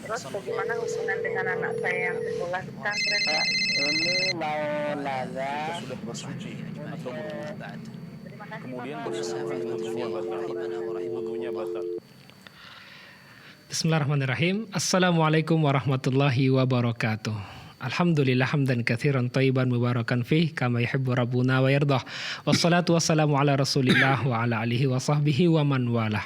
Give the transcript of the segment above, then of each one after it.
Terus bagaimana hubungan dengan anak saya yang sekolah di pesantren, Pak? Ini mau nanya. sudah bersuci atau berwudu. Terima kasih, Kemudian Bapak. bersama semua batal, wudunya batal. Bismillahirrahmanirrahim. Assalamualaikum warahmatullahi wabarakatuh. Alhamdulillah hamdan katsiran thayyiban mubarakan fih kama yuhibbu rabbuna wa yardah. Wassalatu wassalamu ala Rasulillah wa ala alihi wa sahbihi wa man walah.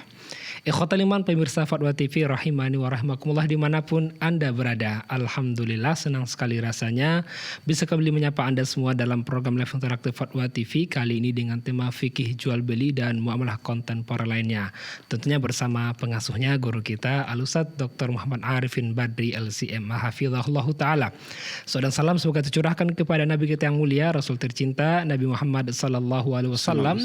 Ikhwatal iman pemirsa Fatwa TV rahimani wa rahimakumullah dimanapun Anda berada. Alhamdulillah senang sekali rasanya bisa kembali menyapa Anda semua dalam program live interaktif Fatwa TV kali ini dengan tema fikih jual beli dan muamalah kontemporer lainnya. Tentunya bersama pengasuhnya guru kita Al-Ustadz Dr. Muhammad Arifin Badri LCM hafizahullahu taala. Salam salam semoga tercurahkan kepada Nabi kita yang mulia, Rasul tercinta Nabi Muhammad sallallahu alaihi wasallam,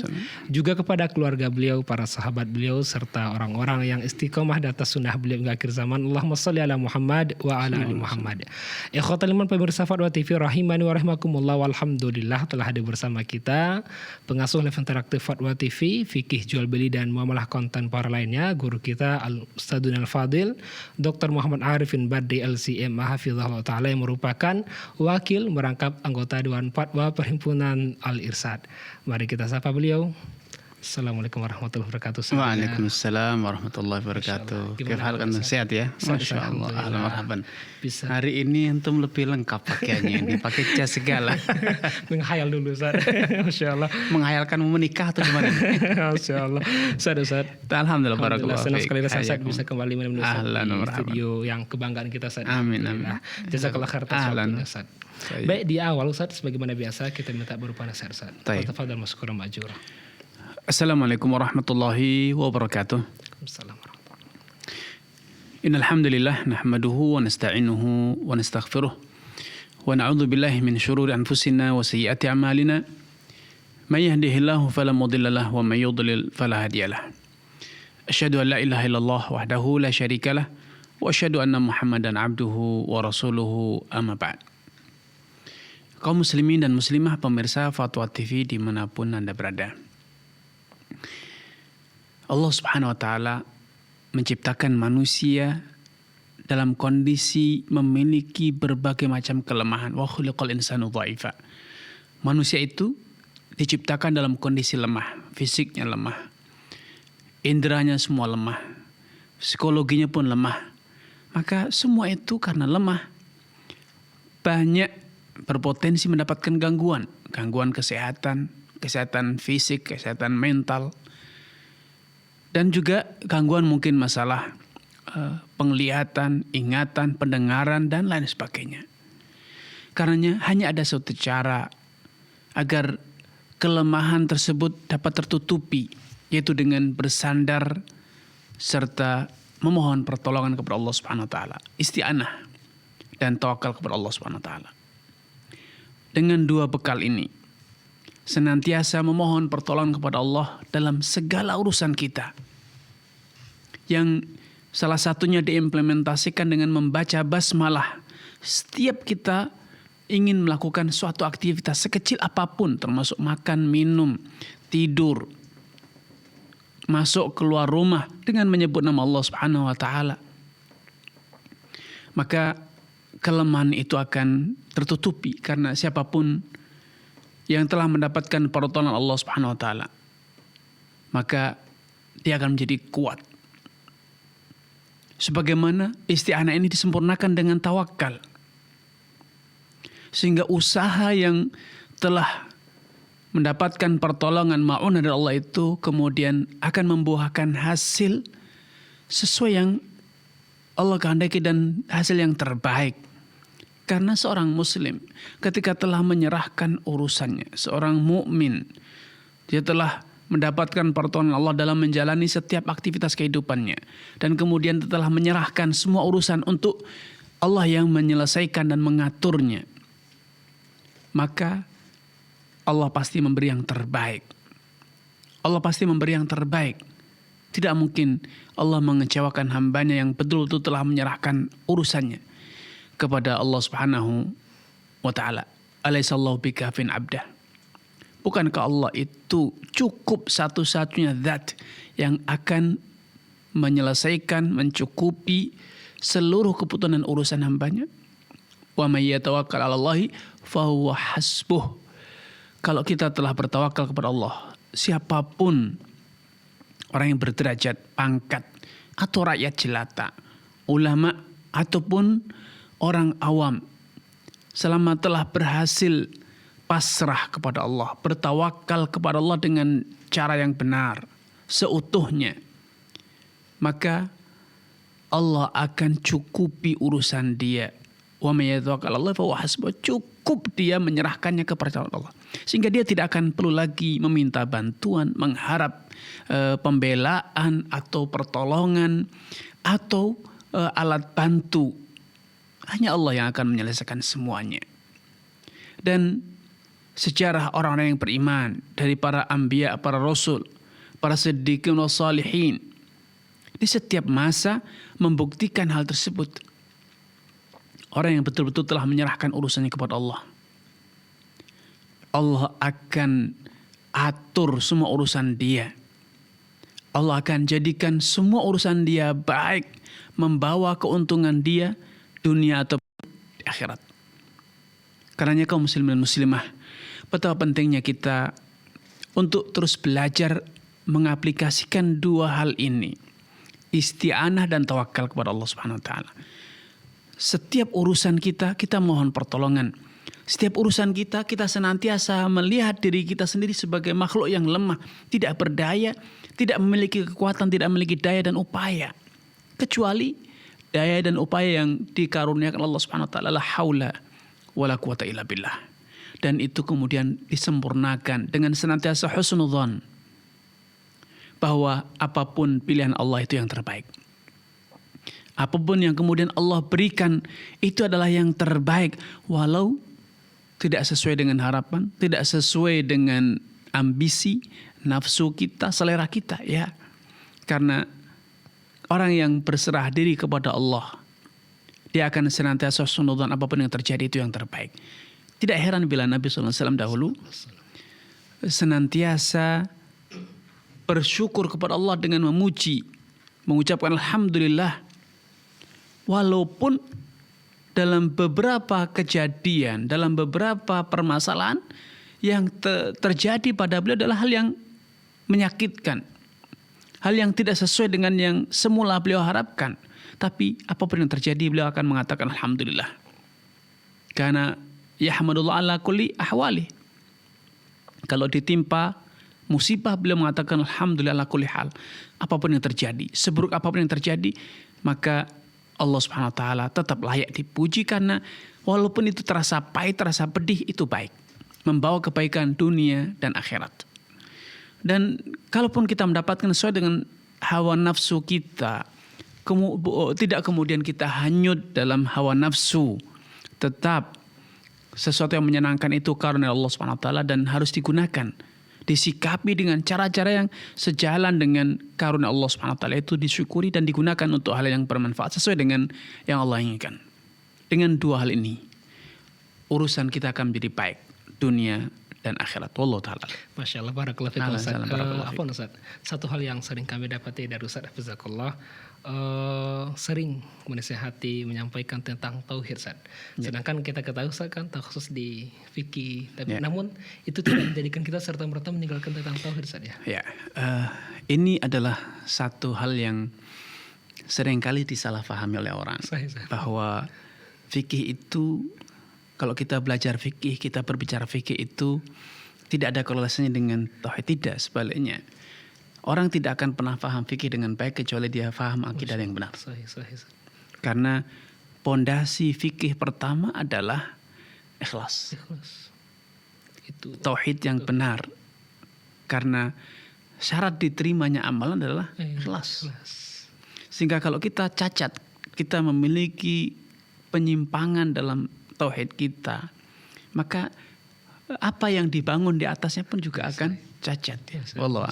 juga kepada keluarga beliau, para sahabat beliau serta orang-orang yang istiqomah di atas sunnah beliau hingga akhir zaman. Allahumma shalli ala Muhammad wa ala ali Muhammad. Ikhwatal iman pemirsa Fatwa TV rahimani wa rahimakumullah, walhamdulillah telah hadir bersama kita pengasuh live interaktif Fatwa TV fikih jual beli dan muamalah kontemporer lainnya, guru kita Al-Ustadzun Al-Fadil Dr. Muhammad Arifin Badri LCM hafizahullah taala yang merupakan wakil merangkap anggota Dewan Fatwa Perhimpunan Al-Irsyad. Mari kita sapa beliau. Assalamualaikum warahmatullahi wabarakatuh. Waalaikumsalam warahmatullahi wabarakatuh. Kehal kan sehat ya? Masya Allah. Ahlan marhaban. Bisa. Hari ini antum lebih lengkap pakaiannya ini, pakai jas segala. Menghayal dulu Ustaz. Masya Allah. Menghayalkan mau menikah atau gimana? Masya Allah. Ustaz. Alhamdulillah barakallah. Senang sekali rasanya bisa kembali menemani Ustaz di studio yang kebanggaan kita Ustaz. Amin. Jazakallah khair atas waktunya Ustaz. Baik, di awal Ustaz sebagaimana biasa kita minta berupa nasihat Ustaz. Tafadhal maskuran ma'jura. Assalamualaikum warahmatullahi wabarakatuh. Assalamualaikum. Innal hamdalillah nahmaduhu wa nasta'inuhu wa nastaghfiruh wa na'udzu billahi min shururi anfusina wa sayyiati a'malina. May yahdihillahu fala mudilla lahu wa may yudlil fala hadiyalah. Asyhadu an la ilaha illallah wahdahu la syarikalah wa asyhadu anna Muhammadan abduhu wa rasuluhu amma ba'd. Kaum muslimin dan muslimah pemirsa Fatwa TV dimanapun Anda berada, Allah Subhanahu wa taala menciptakan manusia dalam kondisi memiliki berbagai macam kelemahan. Wa khuliqal insanu dha'ifa. Manusia itu diciptakan dalam kondisi lemah, fisiknya lemah, inderanya semua lemah, psikologinya pun lemah. Maka semua itu karena lemah banyak berpotensi mendapatkan gangguan kesehatan fisik, kesehatan mental, dan juga gangguan mungkin masalah penglihatan, ingatan, pendengaran, dan lain sebagainya. Karenanya hanya ada satu cara agar kelemahan tersebut dapat tertutupi, yaitu dengan bersandar serta memohon pertolongan kepada Allah Subhanahu wa taala, isti'anah dan tawakal kepada Allah Subhanahu wa taala. Dengan dua bekal ini, senantiasa memohon pertolongan kepada Allah dalam segala urusan kita, yang salah satunya diimplementasikan dengan membaca basmalah setiap kita ingin melakukan suatu aktivitas sekecil apapun, termasuk makan, minum, tidur, masuk keluar rumah dengan menyebut nama Allah Subhanahu wa taala. Maka kelemahan itu akan tertutupi, karena siapapun yang telah mendapatkan pertolongan Allah Subhanahu wa taala, maka dia akan menjadi kuat. Sebagaimana isti'anah ini disempurnakan dengan tawakal, sehingga usaha yang telah mendapatkan pertolongan ma'unah dari Allah itu kemudian akan membuahkan hasil sesuai yang Allah kehendaki dan hasil yang terbaik. Karena seorang muslim ketika telah menyerahkan urusannya, seorang mukmin, dia telah mendapatkan pertolongan Allah dalam menjalani setiap aktivitas kehidupannya, dan kemudian telah menyerahkan semua urusan untuk Allah yang menyelesaikan dan mengaturnya, maka Allah pasti memberi yang terbaik. Allah pasti memberi yang terbaik. Tidak mungkin Allah mengecewakan hambanya yang betul-betul telah menyerahkan urusannya kepada Allah Subhanahu wa ta'ala. Alaihissallahu bikafin abdah. Bukankah Allah itu cukup satu-satunya zat yang akan menyelesaikan, mencukupi seluruh keputusan dan urusan hambanya. Wa may yatawakkal 'alallahi fahuwa hasbuh. Kalau kita telah bertawakal kepada Allah, siapapun orang yang berderajat, pangkat, atau rakyat jelata, ulama ataupun orang awam, selama telah berhasil pasrah kepada Allah, bertawakal kepada Allah dengan cara yang benar, seutuhnya, maka Allah akan cukupi urusan dia. Wa may yatawakkal 'alallahi fahuwa hasbuh. Cukup dia menyerahkannya kepada Allah. Sehingga dia tidak akan perlu lagi meminta bantuan, mengharap pembelaan atau pertolongan atau alat bantu. Hanya Allah yang akan menyelesaikan semuanya. Dan sejarah orang-orang yang beriman dari para anbiya, para rasul, para siddiqin wa salihin, di setiap masa membuktikan hal tersebut. Orang yang betul-betul telah menyerahkan urusannya kepada Allah, Allah akan atur semua urusan dia. Allah akan jadikan semua urusan dia baik, membawa keuntungan dia dunia atau akhirat. Karenanya kaum muslimin dan muslimah, betapa pentingnya kita untuk terus belajar mengaplikasikan dua hal ini, isti'anah dan tawakal kepada Allah Subhanahu wa taala. Setiap urusan kita mohon pertolongan. Setiap urusan kita senantiasa melihat diri kita sendiri sebagai makhluk yang lemah, tidak berdaya, tidak memiliki kekuatan, tidak memiliki daya dan upaya. Kecuali daya dan upaya yang dikaruniakan Allah Subhanahu wa taala, la haula wala quwata illa billah. Dan itu kemudian disempurnakan dengan senantiasa husnudzon, bahwa apapun pilihan Allah itu yang terbaik. Apapun yang kemudian Allah berikan itu adalah yang terbaik, walau tidak sesuai dengan harapan, tidak sesuai dengan ambisi, nafsu kita, selera kita, ya. Karena orang yang berserah diri kepada Allah, dia akan senantiasa husnudzon, apapun yang terjadi itu yang terbaik. Tidak heran bila Nabi SAW dahulu senantiasa bersyukur kepada Allah dengan memuji, mengucapkan alhamdulillah, walaupun dalam beberapa kejadian, dalam beberapa permasalahan yang terjadi pada beliau adalah hal yang menyakitkan, hal yang tidak sesuai dengan yang semula beliau harapkan. Tapi apapun yang terjadi, beliau akan mengatakan alhamdulillah. Karena yahmadullah ala kulli ahwali. Kalau ditimpa musibah, beliau mengatakan alhamdulillah ala kulli hal. Apapun yang terjadi, seburuk apapun yang terjadi, maka Allah Subhanahu wa taala tetap layak dipuji, karena walaupun itu terasa pahit, terasa pedih, itu baik, membawa kebaikan dunia dan akhirat. Dan kalaupun kita mendapatkan sesuai dengan hawa nafsu kita, tidak kemudian kita hanyut dalam hawa nafsu, tetap sesuatu yang menyenangkan itu karena Allah Subhanahu wa taala dan harus digunakan, disikapi dengan cara-cara yang sejalan dengan karunia Allah Subhanahu wa taala, itu disyukuri dan digunakan untuk hal yang bermanfaat sesuai dengan yang Allah inginkan. Dengan dua hal ini, urusan kita akan menjadi baik dunia dan akhirat. Wallahu taala. Masya Allah, barakallahu fiik Ustaz. Satu hal yang sering kami dapati dari Ustaz Hafizakallah, sering menasihati, menyampaikan tentang tauhid, Ustaz. Sedangkan kita ketahui Ustaz kan khusus di fikih, tapi namun itu tidak menjadikan kita serta-merta meninggalkan tentang tauhid, Ustaz, ya. Ini adalah satu hal yang seringkali disalahpahami oleh orang. Bahwa fikih itu, kalau kita belajar fikih, kita berbicara fikih itu tidak ada korelasinya dengan tauhid. Tidak, sebaliknya. Orang tidak akan pernah paham fikih dengan baik kecuali dia paham akidah yang benar. Karena pondasi fikih pertama adalah ikhlas. Itu tauhid yang benar. Karena syarat diterimanya amalan adalah ikhlas. Sehingga kalau kita cacat, kita memiliki penyimpangan dalam tauhid kita, maka apa yang dibangun di atasnya pun juga akan cacat. Wallah.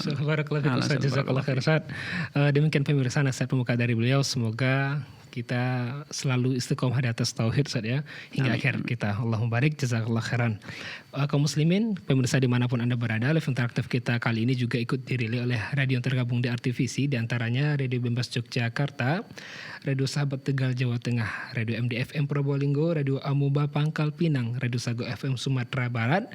Demikian pemirsa nasihat pembuka dari beliau. Semoga kita selalu istiqomah di atas tauhid, Ustaz, ya, hingga akhir kita. Allahumma barik, jazakallah khairan. Kaum muslimin, pemirsa dimanapun Anda berada, live interaktif kita kali ini juga ikut dirilis oleh radio yang tergabung di RTVC, diantaranya Radio Bembas Yogyakarta, Radio Sahabat Tegal Jawa Tengah, Radio MDFM Probolinggo, Radio Amuba Pangkal Pinang, Radio Sago FM Sumatera Barat,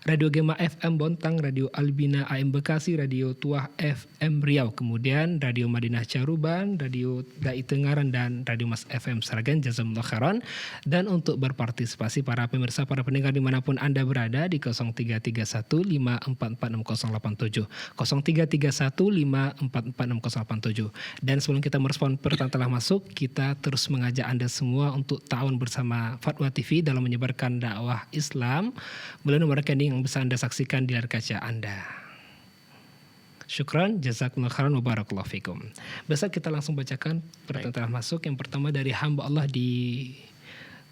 Radio Gema FM Bontang, Radio Albina AM Bekasi, Radio Tuah FM Riau, kemudian Radio Madinah Caruban, Radio Dai Tengaran, dan Radio Mas FM Sragen. Jazakumullah khairan. Dan untuk berpartisipasi para pemirsa, para pendengar dimanapun Anda berada di 0331544687, 0331544687. Dan sebelum kita merespon pertanyaan telah masuk, kita terus mengajak Anda semua untuk ta'awun bersama Fatwa TV dalam menyebarkan dakwah Islam melalui nomor rekening yang bisa Anda saksikan di layar kaca Anda. Syukran, jazakumullah khairan wa barakallahu fikum. Besok kita langsung bacakan pertanyaan telah masuk. Yang pertama dari hamba Allah di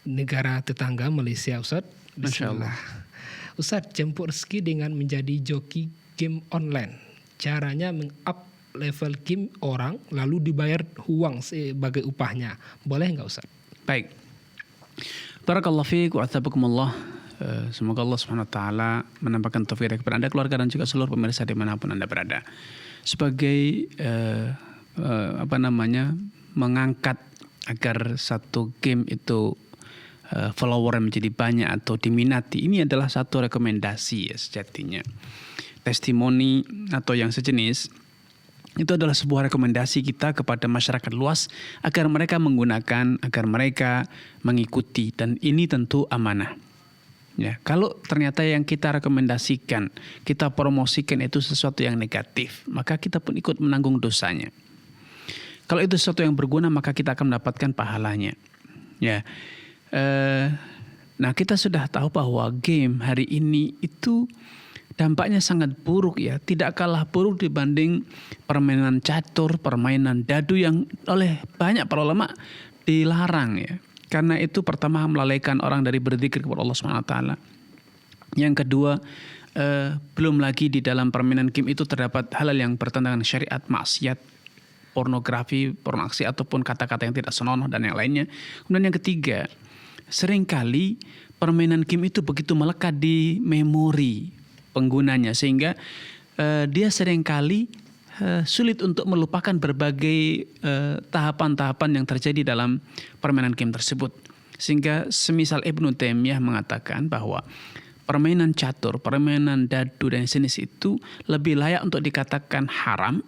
negara tetangga Malaysia, Ustaz. Bismillah. Ustaz, jemput rezeki dengan menjadi joki game online. Caranya meng-up level game orang lalu dibayar uang sebagai upahnya. Boleh nggak, Ustaz? Baik. Barakallahu fiik wa athabakumullah. Semoga Allah Subhanahu wa taala menampakkan taufik kepada Anda, keluarga, dan juga seluruh pemirsa dimanapun Anda berada. Sebagai mengangkat agar satu game itu follower menjadi banyak atau diminati, ini adalah satu rekomendasi ya sejatinya. Testimoni atau yang sejenis itu adalah sebuah rekomendasi kita kepada masyarakat luas agar mereka menggunakan, agar mereka mengikuti, dan ini tentu amanah. Ya, kalau ternyata yang kita rekomendasikan, kita promosikan itu sesuatu yang negatif, maka kita pun ikut menanggung dosanya. Kalau itu sesuatu yang berguna, maka kita akan mendapatkan pahalanya. Ya, nah kita sudah tahu bahwa game hari ini itu dampaknya sangat buruk ya, tidak kalah buruk dibanding permainan catur, permainan dadu yang oleh banyak para ulama dilarang ya. Karena itu pertama melalaikan orang dari berzikir kepada Allah Subhanahu wa taala. Yang kedua, belum lagi di dalam permainan game itu terdapat hal-hal yang bertentangan syariat, maksiat, pornografi, pornografi ataupun kata-kata yang tidak senonoh dan yang lainnya. Kemudian yang ketiga, seringkali permainan game itu begitu melekat di memori penggunanya sehingga dia seringkali sulit untuk melupakan berbagai tahapan-tahapan yang terjadi dalam permainan game tersebut. Sehingga semisal Ibnu Taimiyah mengatakan bahwa permainan catur, permainan dadu dan jenis itu lebih layak untuk dikatakan haram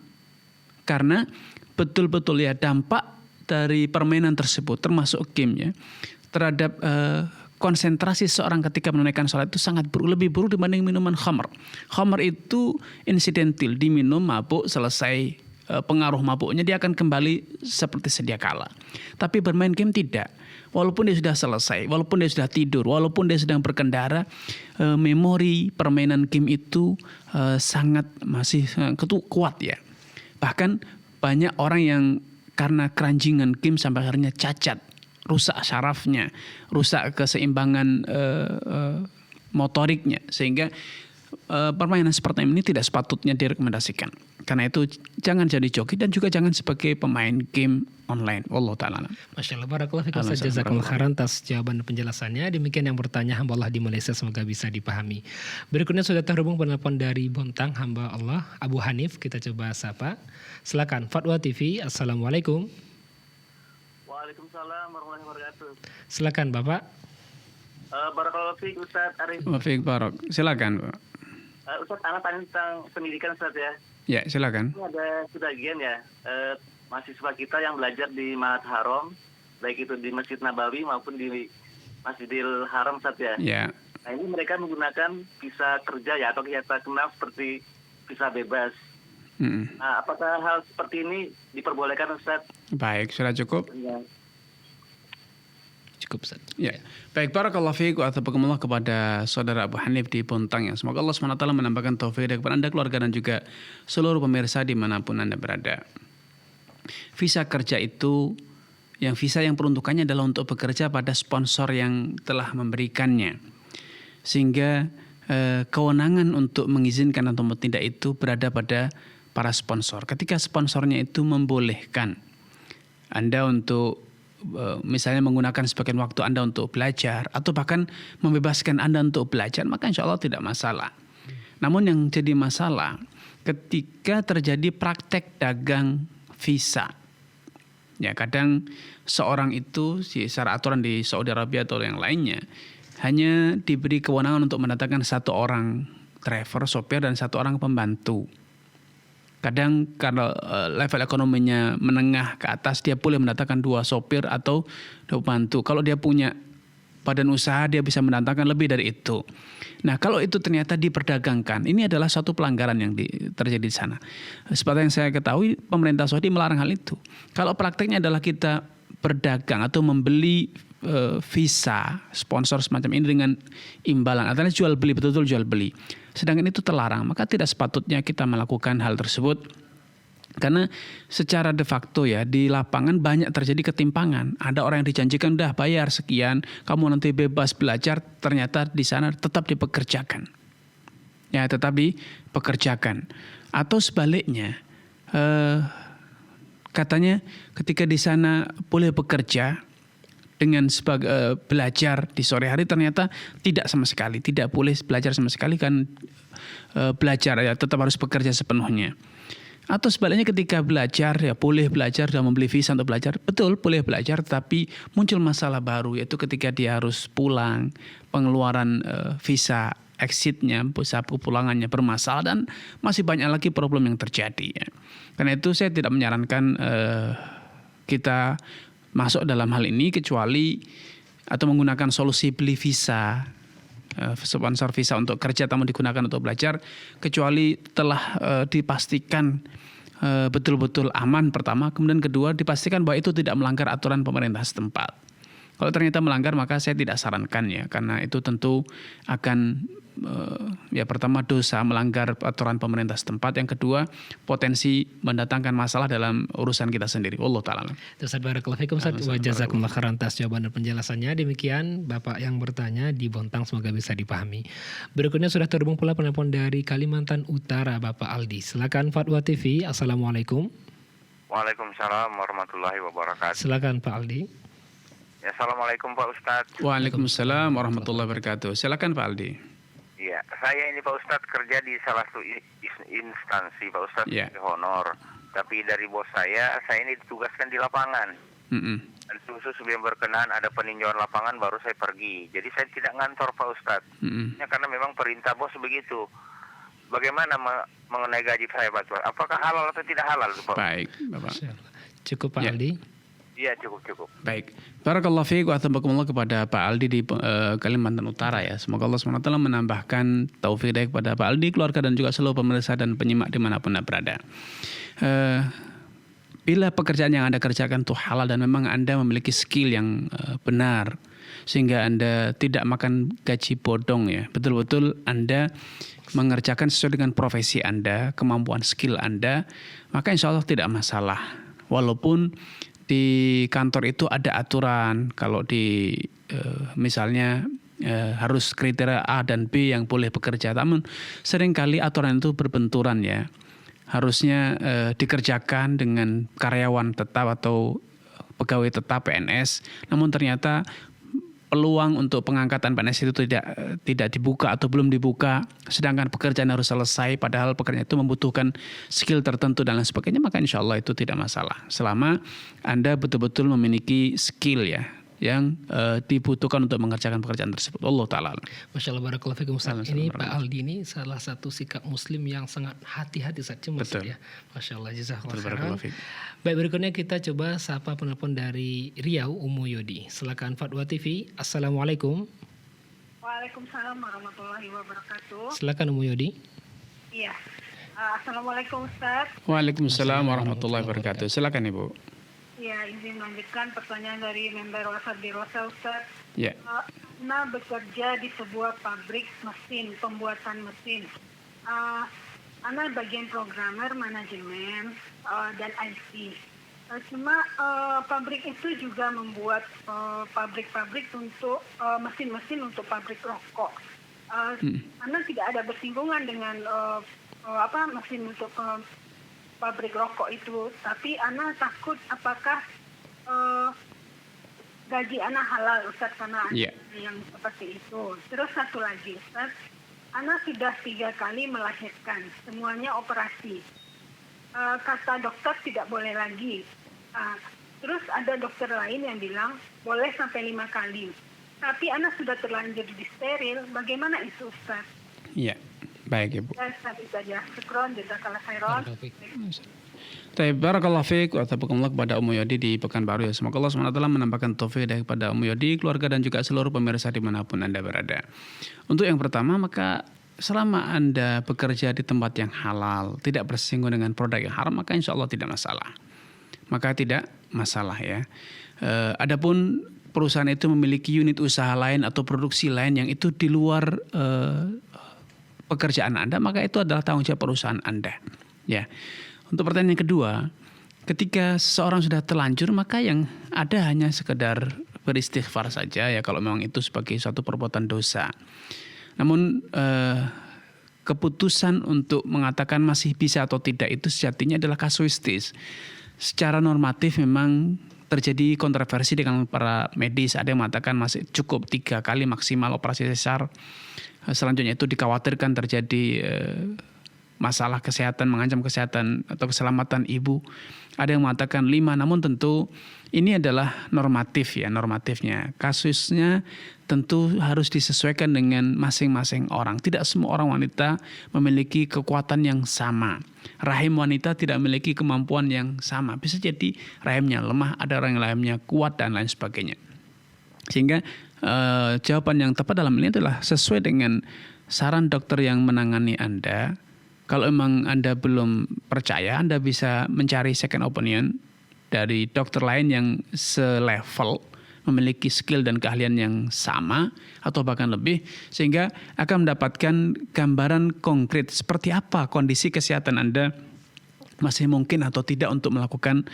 karena betul-betul ya dampak dari permainan tersebut termasuk gamenya terhadap konsentrasi seorang ketika menunaikan sholat itu sangat buruk, lebih buruk dibanding minuman khamr. Khamr itu insidental, diminum mabuk, selesai pengaruh mabuknya dia akan kembali seperti sedia kala. Tapi bermain game tidak. Walaupun dia sudah selesai, walaupun dia sudah tidur, walaupun dia sedang berkendara, memori permainan game itu masih kuat ya. Bahkan banyak orang yang karena keranjingan game sampai akhirnya cacat, rusak syarafnya, rusak keseimbangan motoriknya, sehingga permainan seperti ini tidak sepatutnya direkomendasikan. Karena itu jangan jadi joki dan juga jangan sebagai pemain game online. Wallahu ta'ala. Masya Allah, barakallahu fikum, jazakumullah khairan atas jawaban dan penjelasannya. Demikian yang bertanya hamba Allah di Malaysia, semoga bisa dipahami. Berikutnya sudah terhubung penelpon dari Bontang, hamba Allah Abu Hanif. Kita coba sapa. Silakan Fatwa TV. Assalamualaikum. Waalaikumsalam warahmatullahi wabarakatuh. Silakan Bapak. Barakallahu fiik Ustaz Arif. Wafiq Barok. Silakan, Pak. Ustaz, anak tanya tentang pendidikan Ustaz ya. Ya, silakan. Ini ada sebagian ya mahasiswa kita yang belajar di Ma'had Haram, baik itu di Masjid Nabawi maupun di Masjidil Haram Ustaz ya. Ya. Nah ini mereka menggunakan visa kerja ya atau kita kenal seperti visa bebas. Nah, apakah hal seperti ini diperbolehkan Ustaz? Baik, sudah cukup. Ya. Cukup Ustaz. Ya. Baik, barakallahu fiik wa athabakumullah kepada saudara Abu Hanif di Bontang ya. Semoga Allah SWT menambahkan taufik kepada Anda, keluarga, dan juga seluruh pemirsa dimanapun Anda berada. Visa kerja itu, visa yang peruntukannya adalah untuk bekerja pada sponsor yang telah memberikannya. Sehingga kewenangan untuk mengizinkan atau tidak itu berada pada para sponsor. Ketika sponsornya itu membolehkan Anda untuk misalnya menggunakan sebagian waktu Anda untuk belajar atau bahkan membebaskan Anda untuk belajar, maka insya Allah tidak masalah. Namun yang jadi masalah ketika terjadi praktek dagang visa. Ya, kadang seorang itu secara aturan di Saudi Arabia atau yang lainnya hanya diberi kewenangan untuk mendatangkan satu orang driver, sopir, dan satu orang pembantu. Kadang kalau level ekonominya menengah ke atas, dia boleh mendatangkan 2 sopir atau 2 pembantu. Kalau dia punya badan usaha, dia bisa mendatangkan lebih dari itu. Nah, kalau itu ternyata diperdagangkan, ini adalah suatu pelanggaran yang terjadi di sana. Seperti yang saya ketahui, pemerintah Saudi melarang hal itu. Kalau prakteknya adalah kita berdagang atau membeli visa sponsor semacam ini dengan imbalan, artinya jual beli, betul-betul jual beli. Sedangkan itu terlarang, maka tidak sepatutnya kita melakukan hal tersebut. Karena secara de facto ya di lapangan banyak terjadi ketimpangan. Ada orang yang dijanjikan udah bayar sekian, kamu nanti bebas belajar, ternyata di sana tetap dipekerjakan. Ya, tetapi pekerjakan. Atau sebaliknya, katanya ketika di sana boleh bekerja dengan belajar di sore hari, ternyata tidak sama sekali, tidak boleh belajar sama sekali kan, belajar ya tetap harus bekerja sepenuhnya. Atau sebaliknya ketika belajar ya boleh belajar dan membeli visa untuk belajar, betul boleh belajar, tapi muncul masalah baru yaitu ketika dia harus pulang, pengeluaran visa exitnya, visa kepulangannya bermasalah, dan masih banyak lagi problem yang terjadi ya. Karena itu saya tidak menyarankan kita masuk dalam hal ini kecuali atau menggunakan solusi beli visa, sponsor visa untuk kerja tamu digunakan untuk belajar, kecuali telah dipastikan betul-betul aman pertama, kemudian kedua dipastikan bahwa itu tidak melanggar aturan pemerintah setempat. Kalau ternyata melanggar, maka saya tidak sarankan ya, karena itu tentu akan ya pertama dosa melanggar aturan pemerintah setempat, yang kedua potensi mendatangkan masalah dalam urusan kita sendiri. Wallahu taala. Ustaz, barakallahu fikum Ustaz, wa jazakumullah khairan atas jawaban dan penjelasannya. Demikian Bapak yang bertanya di Bontang, semoga bisa dipahami. Berikutnya sudah terhubung pula penelpon dari Kalimantan Utara, Bapak Aldi. Silakan Fatwa TV. Assalamualaikum. Waalaikumsalam warahmatullahi wabarakatuh. Silakan Pak Aldi. Ya, assalamualaikum Pak Ustadz. Waalaikumsalam warahmatullahi wabarakatuh. Silakan Pak Aldi. Iya, saya ini Pak Ustadz kerja di salah satu instansi Pak Ustadz, honor. Tapi dari bos saya ini ditugaskan di lapangan. Dan khusus sebelum berkenaan ada peninjauan lapangan baru saya pergi. Jadi saya tidak ngantor Pak Ustadz. Ya, karena memang perintah bos begitu. Bagaimana mengenai gaji saya Pak Ustadz? Apakah halal atau tidak halal Pak? Baik, Bapak. Cukup Pak Aldi. Iya, cukup. Baik. Barakallahu fiik wa atabarakallah kepada Pak Aldi di Kalimantan Utara ya. Semoga Allah SWT menambahkan taufik hidayah kepada Pak Aldi, keluarga, dan juga seluruh pemirsa dan penyimak dimanapun Anda berada. Bila pekerjaan yang Anda kerjakan itu halal dan memang Anda memiliki skill yang benar, sehingga Anda tidak makan gaji bodong ya. Betul-betul Anda mengerjakan sesuai dengan profesi Anda, kemampuan skill Anda, maka insya Allah tidak masalah. Walaupun di kantor itu ada aturan, kalau di misalnya harus kriteria A dan B yang boleh bekerja, namun seringkali aturan itu berbenturan ya. Harusnya dikerjakan dengan karyawan tetap atau pegawai tetap PNS, namun ternyata peluang untuk pengangkatan PNS itu tidak dibuka atau belum dibuka, sedangkan pekerjaan harus selesai padahal pekerjaan itu membutuhkan skill tertentu dan lain sebagainya, maka insya Allah itu tidak masalah selama Anda betul-betul memiliki skill ya yang dibutuhkan untuk mengerjakan pekerjaan tersebut. Allah Ta'ala. Masya Allah, barakallahu fikum Ustaz. Ini Pak Aldi ini salah satu sikap muslim yang sangat hati-hati saat cemas ya. Masya Allah, jazakallahu khairan. Baik, berikutnya kita coba sapa penelpon dari Riau, Umu Yodi. Silakan Fatwa TV. Assalamualaikum. Waalaikumsalam warahmatullahi wabarakatuh. Silakan Umu Yodi. Iya. Assalamualaikum Ustaz. Waalaikumsalam warahmatullahi wabarakatuh. Silakan Ibu. Ya, izin melanjutkan pertanyaan dari member WhatsApp di Rosa Ustaz. Ya. Ana bekerja di sebuah pabrik mesin, pembuatan mesin. Ana bagian programmer, manajemen, dan IT. Cuma pabrik itu juga membuat pabrik-pabrik untuk mesin-mesin untuk pabrik rokok. Ana tidak ada bersinggungan dengan mesin untuk pabrik rokok itu, tapi Ana takut apakah gaji Ana halal Ustaz karena yang seperti itu. Terus satu lagi Ustaz, Ana sudah 3 kali melahirkan, semuanya operasi. Kata dokter tidak boleh lagi. Terus ada dokter lain yang bilang boleh sampai 5 kali. Tapi anak sudah terlanjur disteril, bagaimana itu Ustaz? Iya, baik Ibu. Ya, sampai saja. Syukron, jazakallah khairan. Barakallahu fiik wa tabaarakallah kepada Ummu Yodi di Pekanbaru ya. Semoga Allah SWT menambahkan taufik kepada Ummu Yodi, keluarga dan juga seluruh pemirsa dimanapun Anda berada. Untuk yang pertama, maka selama Anda bekerja di tempat yang halal, tidak bersinggung dengan produk yang haram, maka insya Allah tidak masalah. Maka tidak masalah ya. Adapun perusahaan itu memiliki unit usaha lain atau produksi lain yang itu di luar pekerjaan Anda, maka itu adalah tanggung jawab perusahaan Anda. Ya. Untuk pertanyaan yang kedua, ketika seseorang sudah terlanjur, maka yang ada hanya sekedar beristighfar saja ya kalau memang itu sebagai suatu perbuatan dosa. Namun keputusan untuk mengatakan masih bisa atau tidak itu sejatinya adalah kasuistis. Secara normatif memang terjadi kontroversi dengan para medis. Ada yang mengatakan masih cukup 3 kali maksimal operasi sesar. Selanjutnya itu dikhawatirkan terjadi masalah kesehatan, mengancam kesehatan atau keselamatan ibu. Ada yang mengatakan 5, namun tentu ini adalah normatif ya, normatifnya. Kasusnya tentu harus disesuaikan dengan masing-masing orang. Tidak semua orang wanita memiliki kekuatan yang sama. Rahim wanita tidak memiliki kemampuan yang sama. Bisa jadi rahimnya lemah, ada orang yang rahimnya kuat dan lain sebagainya. Sehingga jawaban yang tepat dalam ini adalah sesuai dengan saran dokter yang menangani Anda. Kalau memang Anda belum percaya, Anda bisa mencari second opinion dari dokter lain yang selevel, memiliki skill dan keahlian yang sama atau bahkan lebih, sehingga akan mendapatkan gambaran konkret seperti apa kondisi kesehatan Anda, masih mungkin atau tidak untuk melakukan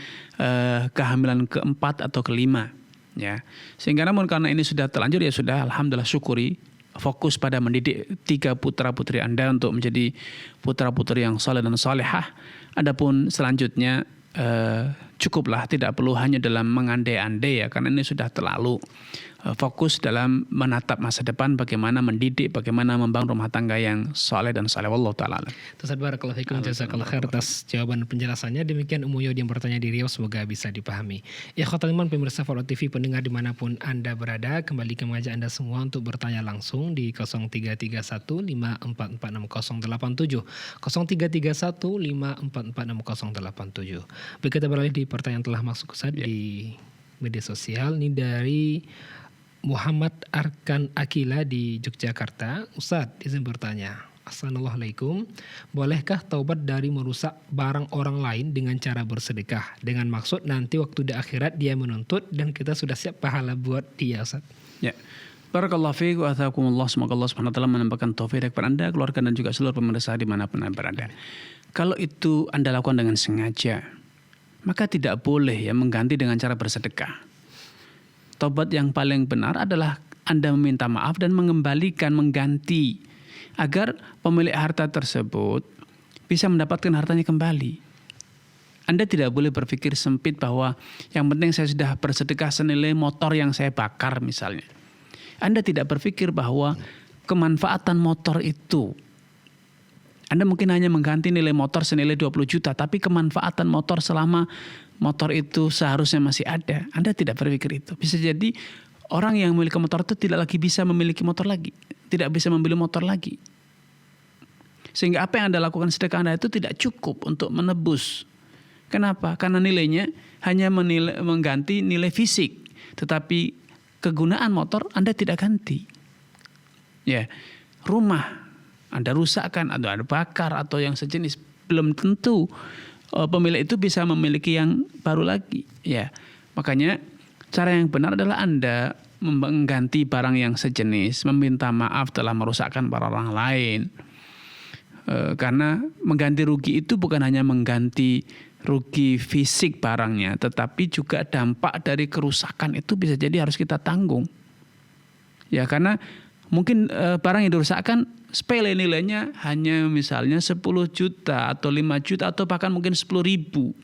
kehamilan keempat atau kelima. Ya, sehingga namun karena ini sudah terlanjur ya sudah, alhamdulillah syukuri. Fokus pada mendidik 3 putra-putri Anda untuk menjadi putra-putri yang saleh dan salehah. Adapun selanjutnya cukuplah, tidak perlu hanya dalam mengandai-andai ya, karena ini sudah terlalu fokus dalam menatap masa depan, bagaimana mendidik, bagaimana membangun rumah tangga yang saleh dan saleh. Wallahu taala. Ustaz barakallahu fikum, jazakallahu khair atas jawaban penjelasannya. Demikian Ummu Yodi yang bertanya di Riau, semoga bisa dipahami. Ikhwatal iman pemirsa Faro TV pendengar dimanapun Anda berada, kembali kami mengajak Anda semua untuk bertanya langsung di 033154468087 033154468087. Baik, kita beralih di pertanyaan telah masuk Ustaz di media sosial. Ini dari Muhammad Arkan Akila di Yogyakarta. Ustaz, izin bertanya. Assalamualaikum. Bolehkah taubat dari merusak barang orang lain dengan cara bersedekah? Dengan maksud nanti waktu di akhirat dia menuntut dan kita sudah siap pahala buat dia, Ustaz. Ya. Barakallahu fiik wa athakumullah. Semoga Allah Subhanahu wa taala menambahkan taufik kepada Anda, keluarga dan juga seluruh pemirsa dimanapun Anda berada. Kalau itu Anda lakukan dengan sengaja, maka tidak boleh ya mengganti dengan cara bersedekah. Taubat yang paling benar adalah Anda meminta maaf dan mengembalikan, mengganti, agar pemilik harta tersebut bisa mendapatkan hartanya kembali. Anda tidak boleh berpikir sempit bahwa yang penting saya sudah bersedekah senilai motor yang saya bakar misalnya. Anda tidak berpikir bahwa kemanfaatan motor itu, Anda mungkin hanya mengganti nilai motor senilai 20 juta, tapi kemanfaatan motor selama motor itu seharusnya masih ada, Anda tidak berpikir itu. Bisa jadi orang yang memiliki motor itu tidak lagi bisa memiliki motor lagi, tidak bisa membeli motor lagi. Sehingga apa yang Anda lakukan sedekah Anda itu tidak cukup untuk menebus. Kenapa? Karena nilainya hanya mengganti nilai fisik, tetapi kegunaan motor Anda tidak ganti. Ya, rumah Anda rusakkan atau Anda bakar atau yang sejenis, belum tentu pemilik itu bisa memiliki yang baru lagi. Ya, makanya cara yang benar adalah Anda mengganti barang yang sejenis, meminta maaf telah merusakkan barang orang lain. Karena mengganti rugi itu bukan hanya mengganti rugi fisik barangnya, tetapi juga dampak dari kerusakan itu bisa jadi harus kita tanggung. Ya, karena mungkin barang yang dirusakkan sepele nilainya hanya misalnya 10 juta atau 5 juta atau bahkan mungkin 10.000.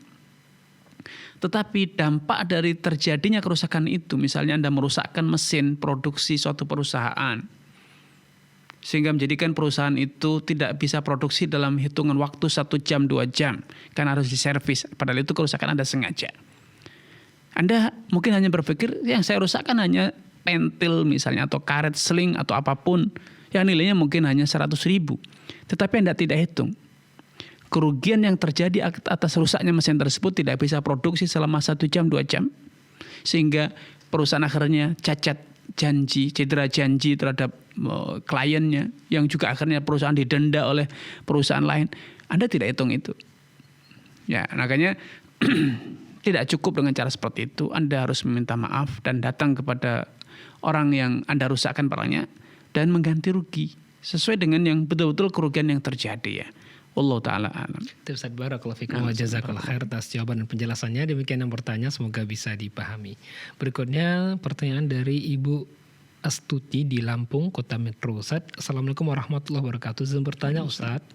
Tetapi dampak dari terjadinya kerusakan itu, misalnya Anda merusakkan mesin produksi suatu perusahaan, sehingga menjadikan perusahaan itu tidak bisa produksi dalam hitungan waktu 1 jam, 2 jam, karena harus diservis, padahal itu kerusakan Anda sengaja. Anda mungkin hanya berpikir yang saya rusakkan hanya pentil misalnya atau karet seling atau apapun yang nilainya mungkin hanya 100.000. Tetapi Anda tidak hitung. Kerugian yang terjadi atas rusaknya mesin tersebut tidak bisa produksi selama 1 jam 2 jam. Sehingga perusahaan akhirnya cacat janji, cedera janji terhadap kliennya, yang juga akhirnya perusahaan didenda oleh perusahaan lain. Anda tidak hitung itu. Ya, makanya tidak cukup dengan cara seperti itu. Anda harus meminta maaf dan datang kepada orang yang Anda rusakkan barangnya dan mengganti rugi sesuai dengan yang betul-betul kerugian yang terjadi ya. Wallahu ta'ala alam. Ustaz, barakallahu fikum wa jazakallahu khair atas jawaban dan penjelasannya. Demikian yang bertanya, semoga bisa dipahami. Berikutnya pertanyaan dari Ibu Astuti di Lampung, Kota Metro. Ustaz, Assalamualaikum warahmatullahi wabarakatuh. Izin bertanya Ustaz,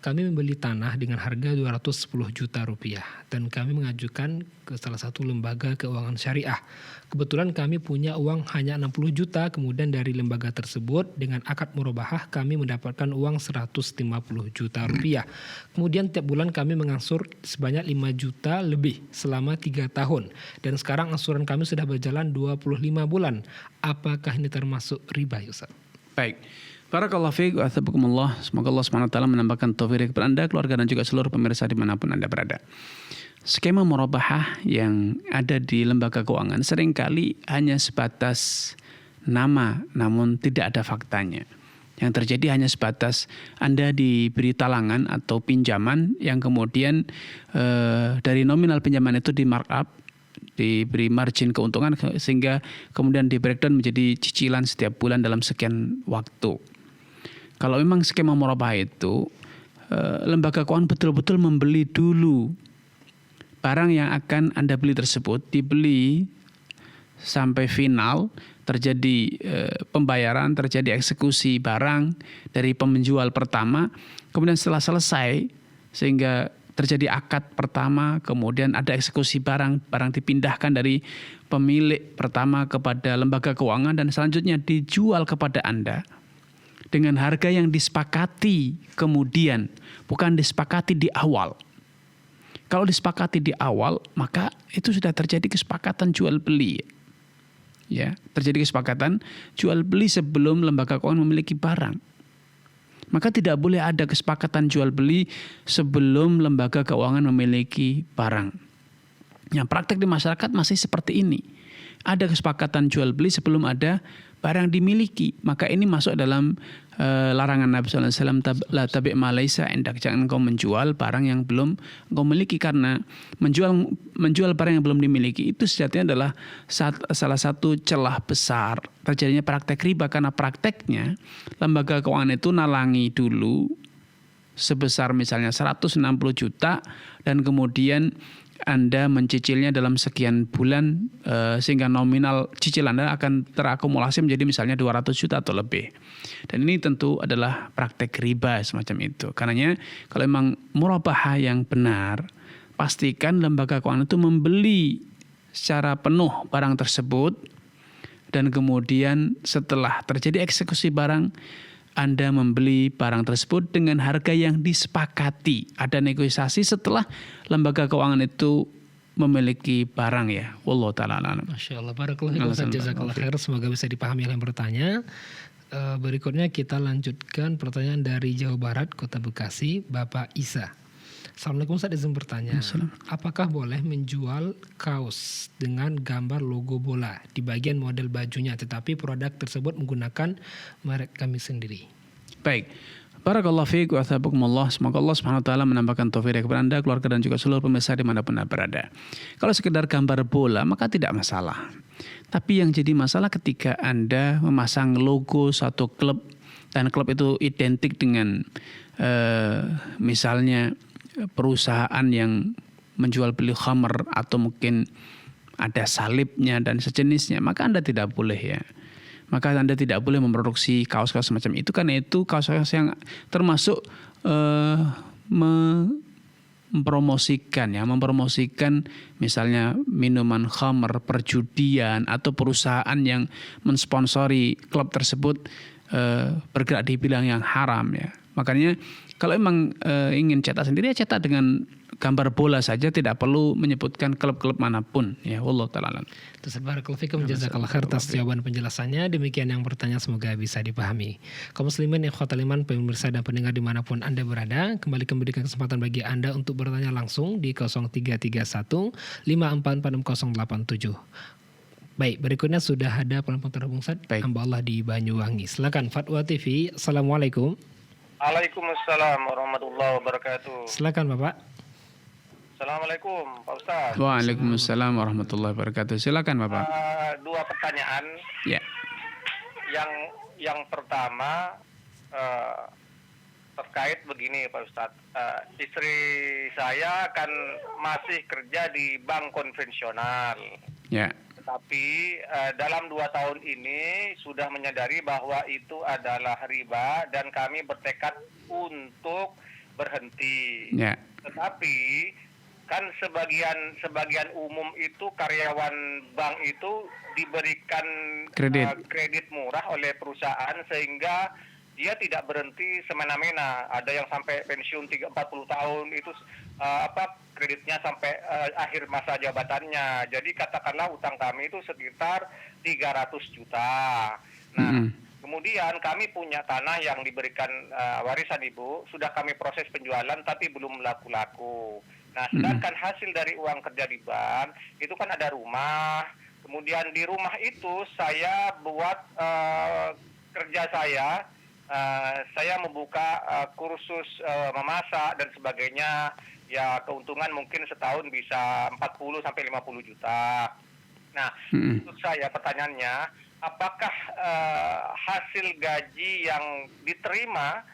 kami membeli tanah dengan harga 210 juta rupiah dan kami mengajukan ke salah satu lembaga keuangan syariah. Kebetulan kami punya uang hanya 60 juta, kemudian dari lembaga tersebut dengan akad murabahah kami mendapatkan uang 150 juta rupiah. Kemudian tiap bulan kami mengangsur sebanyak 5 juta lebih selama 3 tahun. Dan sekarang angsuran kami sudah berjalan 25 bulan. Apakah ini termasuk riba, Ustaz? Baik. Barakallahu fiik wa athabakumullah. Semoga Allah SWT menambahkan taufik kepada Anda, keluarga dan juga seluruh pemirsa dimanapun Anda berada. Skema murabahah yang ada di lembaga keuangan seringkali hanya sebatas nama, namun tidak ada faktanya. Yang terjadi hanya sebatas Anda diberi talangan atau pinjaman yang kemudian dari nominal pinjaman itu di markup, diberi margin keuntungan sehingga kemudian di breakdown menjadi cicilan setiap bulan dalam sekian waktu. Kalau memang skema murabahah itu lembaga keuangan betul-betul membeli dulu barang yang akan Anda beli tersebut, dibeli sampai final, terjadi pembayaran, terjadi eksekusi barang dari penjual pertama, kemudian setelah selesai sehingga terjadi akad pertama, kemudian ada eksekusi barang dipindahkan dari pemilik pertama kepada lembaga keuangan dan selanjutnya dijual kepada Anda dengan harga yang disepakati kemudian, bukan disepakati di awal. Kalau disepakati di awal, maka itu sudah terjadi kesepakatan jual beli. Ya, terjadi kesepakatan jual beli sebelum lembaga keuangan memiliki barang. Maka tidak boleh ada kesepakatan jual beli sebelum lembaga keuangan memiliki barang. Yang praktek di masyarakat masih seperti ini. Ada kesepakatan jual beli sebelum ada barang dimiliki. Maka ini masuk dalam larangan Nabi SAW, la tabi' ma laisa indak, jangan engkau menjual barang yang belum engkau miliki, karena menjual barang yang belum dimiliki itu sejatinya adalah salah satu celah besar terjadinya praktek riba, karena prakteknya lembaga keuangan itu nalangi dulu sebesar misalnya 160 juta dan kemudian Anda mencicilnya dalam sekian bulan sehingga nominal cicil Anda akan terakumulasi menjadi misalnya 200 juta atau lebih. Dan ini tentu adalah praktek riba semacam itu. Karenanya kalau memang murabahah yang benar, pastikan lembaga keuangan itu membeli secara penuh barang tersebut dan kemudian setelah terjadi eksekusi barang, Anda membeli barang tersebut dengan harga yang disepakati. Ada negosiasi setelah lembaga keuangan itu memiliki barang ya. Wallahu ta'ala a'lam. Masya Allah. Barakallahu fikum. Jazakallahu khair. Semoga bisa dipahami yang bertanya. Berikutnya kita lanjutkan pertanyaan dari Jawa Barat, Kota Bekasi, Bapak Isa. Assalamualaikum, Ustaz, izin bertanya. Apakah boleh menjual kaos dengan gambar logo bola di bagian model bajunya, tetapi produk tersebut menggunakan merek kami sendiri? Baik. Barakallahu fiik wa athabakumullah. Semoga Allah Subhanahu wa taala menambahkan taufik kepada Anda, keluarga dan juga seluruh pemirsa dimanapun Anda berada. Kalau sekedar gambar bola maka tidak masalah. Tapi yang jadi masalah ketika Anda memasang logo suatu klub dan klub itu identik dengan misalnya perusahaan yang menjual beli khamr atau mungkin ada salibnya dan sejenisnya, maka Anda tidak boleh ya. Maka Anda tidak boleh memproduksi kaos-kaos semacam itu, karena itu kaos-kaos yang termasuk mempromosikan misalnya minuman khamr, perjudian atau perusahaan yang mensponsori klub tersebut bergerak di bidang yang haram ya. Makanya Kalau emang ingin cetak sendiri ya cetak dengan gambar bola saja, tidak perlu menyebutkan klub-klub manapun. Ya, wallahu ta'ala. Barakallahu fikum, jazakallahu khair atas jawaban penjelasannya. Demikian yang bertanya semoga bisa dipahami. Kaum muslimin, ikhwatal iman, pemirsa dan pendengar dimanapun Anda berada, kembali memberikan kesempatan bagi Anda untuk bertanya langsung di 0331 5446087. Baik, berikutnya sudah ada penelpon terhubung, Ustaz. Hamba Allah di Banyuwangi. Silakan Fatwa TV. Assalamualaikum. Waalaikumsalam warahmatullahi wabarakatuh. Silakan Bapak. Assalamualaikum Pak Ustaz. Waalaikumsalam warahmatullahi wabarakatuh. Silakan Bapak. Dua pertanyaan. Ya. Yang pertama terkait begini Pak Ustaz. Istri saya kan masih kerja di bank konvensional. Ya. Tapi dalam 2 tahun ini sudah menyadari bahwa itu adalah riba dan kami bertekad untuk berhenti. Ya. Tetapi kan sebagian umum itu karyawan bank itu diberikan kredit murah oleh perusahaan sehingga dia tidak berhenti semena-mena. Ada yang sampai pensiun 40 tahun itu kreditnya sampai akhir masa jabatannya. Jadi katakanlah utang kami itu sekitar 300 juta. Nah, kemudian kami punya tanah yang diberikan warisan ibu, sudah kami proses penjualan tapi belum laku-laku. Nah, sedangkan hasil dari uang kerja di bank itu kan ada rumah. Kemudian di rumah itu saya buat kerja saya membuka kursus memasak dan sebagainya. Ya, keuntungan mungkin setahun bisa 40 sampai 50 juta. Nah, maksud saya pertanyaannya, apakah hasil gaji yang diterima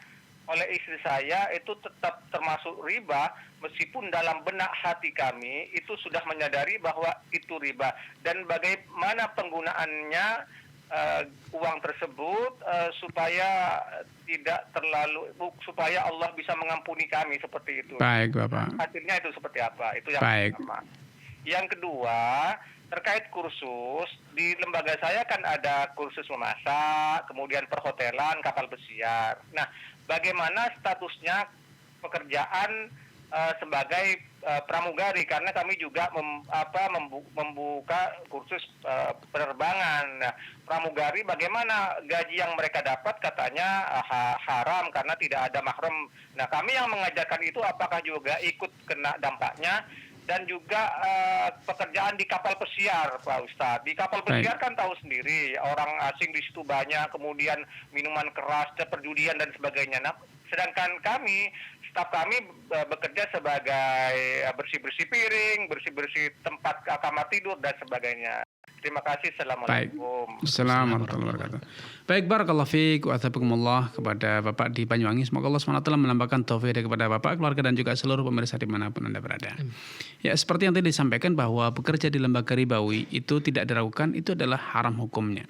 oleh istri saya itu tetap termasuk riba meskipun dalam benak hati kami itu sudah menyadari bahwa itu riba, dan bagaimana penggunaannya uang tersebut supaya tidak supaya Allah bisa mengampuni kami seperti itu. Baik, Bapak. Hasilnya itu seperti apa? Itu yang Baik. pertama. Yang kedua, terkait kursus, di lembaga saya kan ada kursus memasak, kemudian perhotelan, kapal pesiar. Nah, bagaimana statusnya pekerjaan sebagai pramugari, karena kami juga membuka kursus penerbangan. Nah, pramugari bagaimana gaji yang mereka dapat katanya haram karena tidak ada mahram. Nah, kami yang mengajarkan itu apakah juga ikut kena dampaknya? Dan juga pekerjaan di kapal pesiar, Pak Ustadz. Di kapal pesiar kan tahu sendiri, orang asing di situ banyak, kemudian minuman keras, perjudian dan sebagainya. Nah, sedangkan staf kami bekerja sebagai bersih-bersih piring, bersih-bersih tempat kamar tidur dan sebagainya. Terima kasih. Assalamualaikum. Assalamualaikum warahmatullahi wabarakatuh. Baik, barakallahu fiik wa athabakumullah kepada Bapak di Banyuwangi. Semoga Allah SWT menambahkan taufik kepada Bapak, keluarga dan juga seluruh pemirsa dimanapun Anda berada. Ya, seperti yang tadi disampaikan bahwa bekerja di lembaga ribawi itu tidak diragukan, itu adalah haram hukumnya.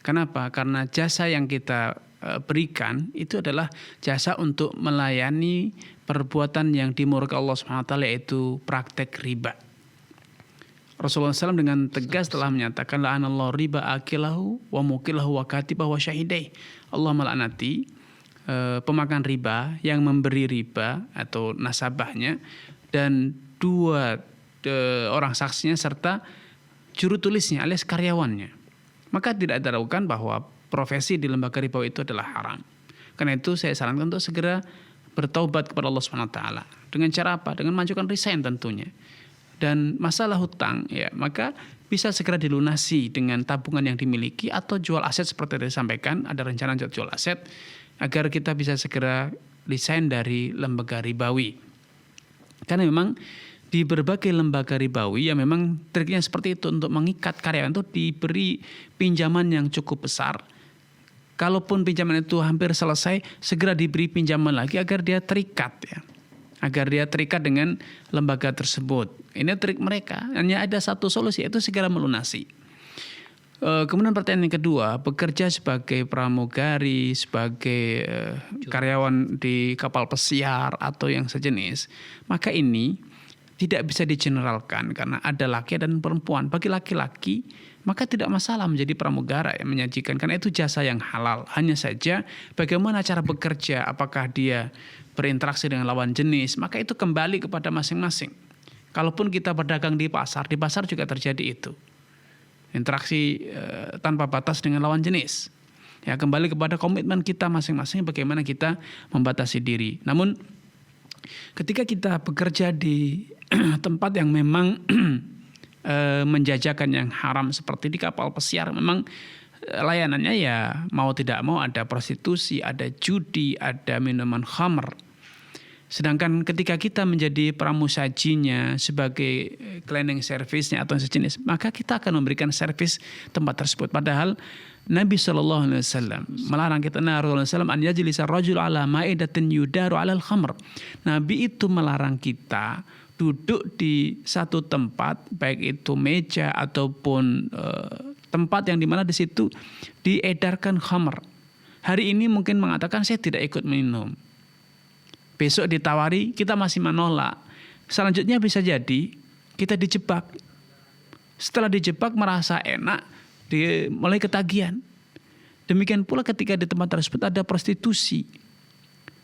Kenapa? Karena jasa yang kita berikan itu adalah jasa untuk melayani perbuatan yang dimurkai Allah SWT, yaitu praktek riba. Rasulullah SAW dengan tegas telah menyatakan la'anallahu riba akilahu wa mukilahu wa katibahu wa syahidai. Allah melaknati pemakan riba, yang memberi riba atau nasabahnya, dan dua orang saksinya serta juru tulisnya alias karyawannya. Maka tidak diragukan bahwa profesi di lembaga riba itu adalah haram. Karena itu saya sarankan untuk segera bertaubat kepada Allah SWT. Dengan cara apa? Dengan mengajukan resign tentunya. Dan masalah hutang, ya maka bisa segera dilunasi dengan tabungan yang dimiliki atau jual aset seperti yang disampaikan. Ada rencana jual aset agar kita bisa segera resign dari lembaga ribawi. Karena memang di berbagai lembaga ribawi ya memang triknya seperti itu, untuk mengikat karyawan itu diberi pinjaman yang cukup besar. Kalaupun pinjaman itu hampir selesai, segera diberi pinjaman lagi agar dia terikat, ya. Agar dia terikat dengan lembaga tersebut. Ini trik mereka. Hanya ada satu solusi, yaitu segera melunasi. Kemudian pertanyaan yang kedua, bekerja sebagai pramugari, sebagai karyawan di kapal pesiar atau yang sejenis, maka ini tidak bisa digeneralkan karena ada laki dan perempuan. Bagi laki-laki, maka tidak masalah menjadi pramugara yang menyajikan, karena itu jasa yang halal. Hanya saja bagaimana cara bekerja, apakah dia berinteraksi dengan lawan jenis, maka itu kembali kepada masing-masing. Kalaupun kita berdagang di pasar juga terjadi itu. Interaksi tanpa batas dengan lawan jenis. Ya, kembali kepada komitmen kita masing-masing bagaimana kita membatasi diri. Namun ketika kita bekerja di tempat yang memang menjajakan yang haram seperti di kapal pesiar, memang layanannya ya mau tidak mau ada prostitusi, ada judi, ada minuman khamr. Sedangkan ketika kita menjadi pramusajinya sebagai cleaning service-nya atau sejenis, maka kita akan memberikan servis tempat tersebut. Padahal Nabi SAW melarang kita, an yajlisa rajul ala ma'idatin yudaru alal khamr. Nabi itu melarang kita duduk di satu tempat, baik itu meja ataupun tempat yang dimana di situ diedarkan khamr. Hari ini mungkin mengatakan saya tidak ikut minum. Besok ditawari kita masih menolak. Selanjutnya bisa jadi kita dijebak. Setelah dijebak merasa enak, mulai ketagihan. Demikian pula ketika di tempat tersebut ada prostitusi.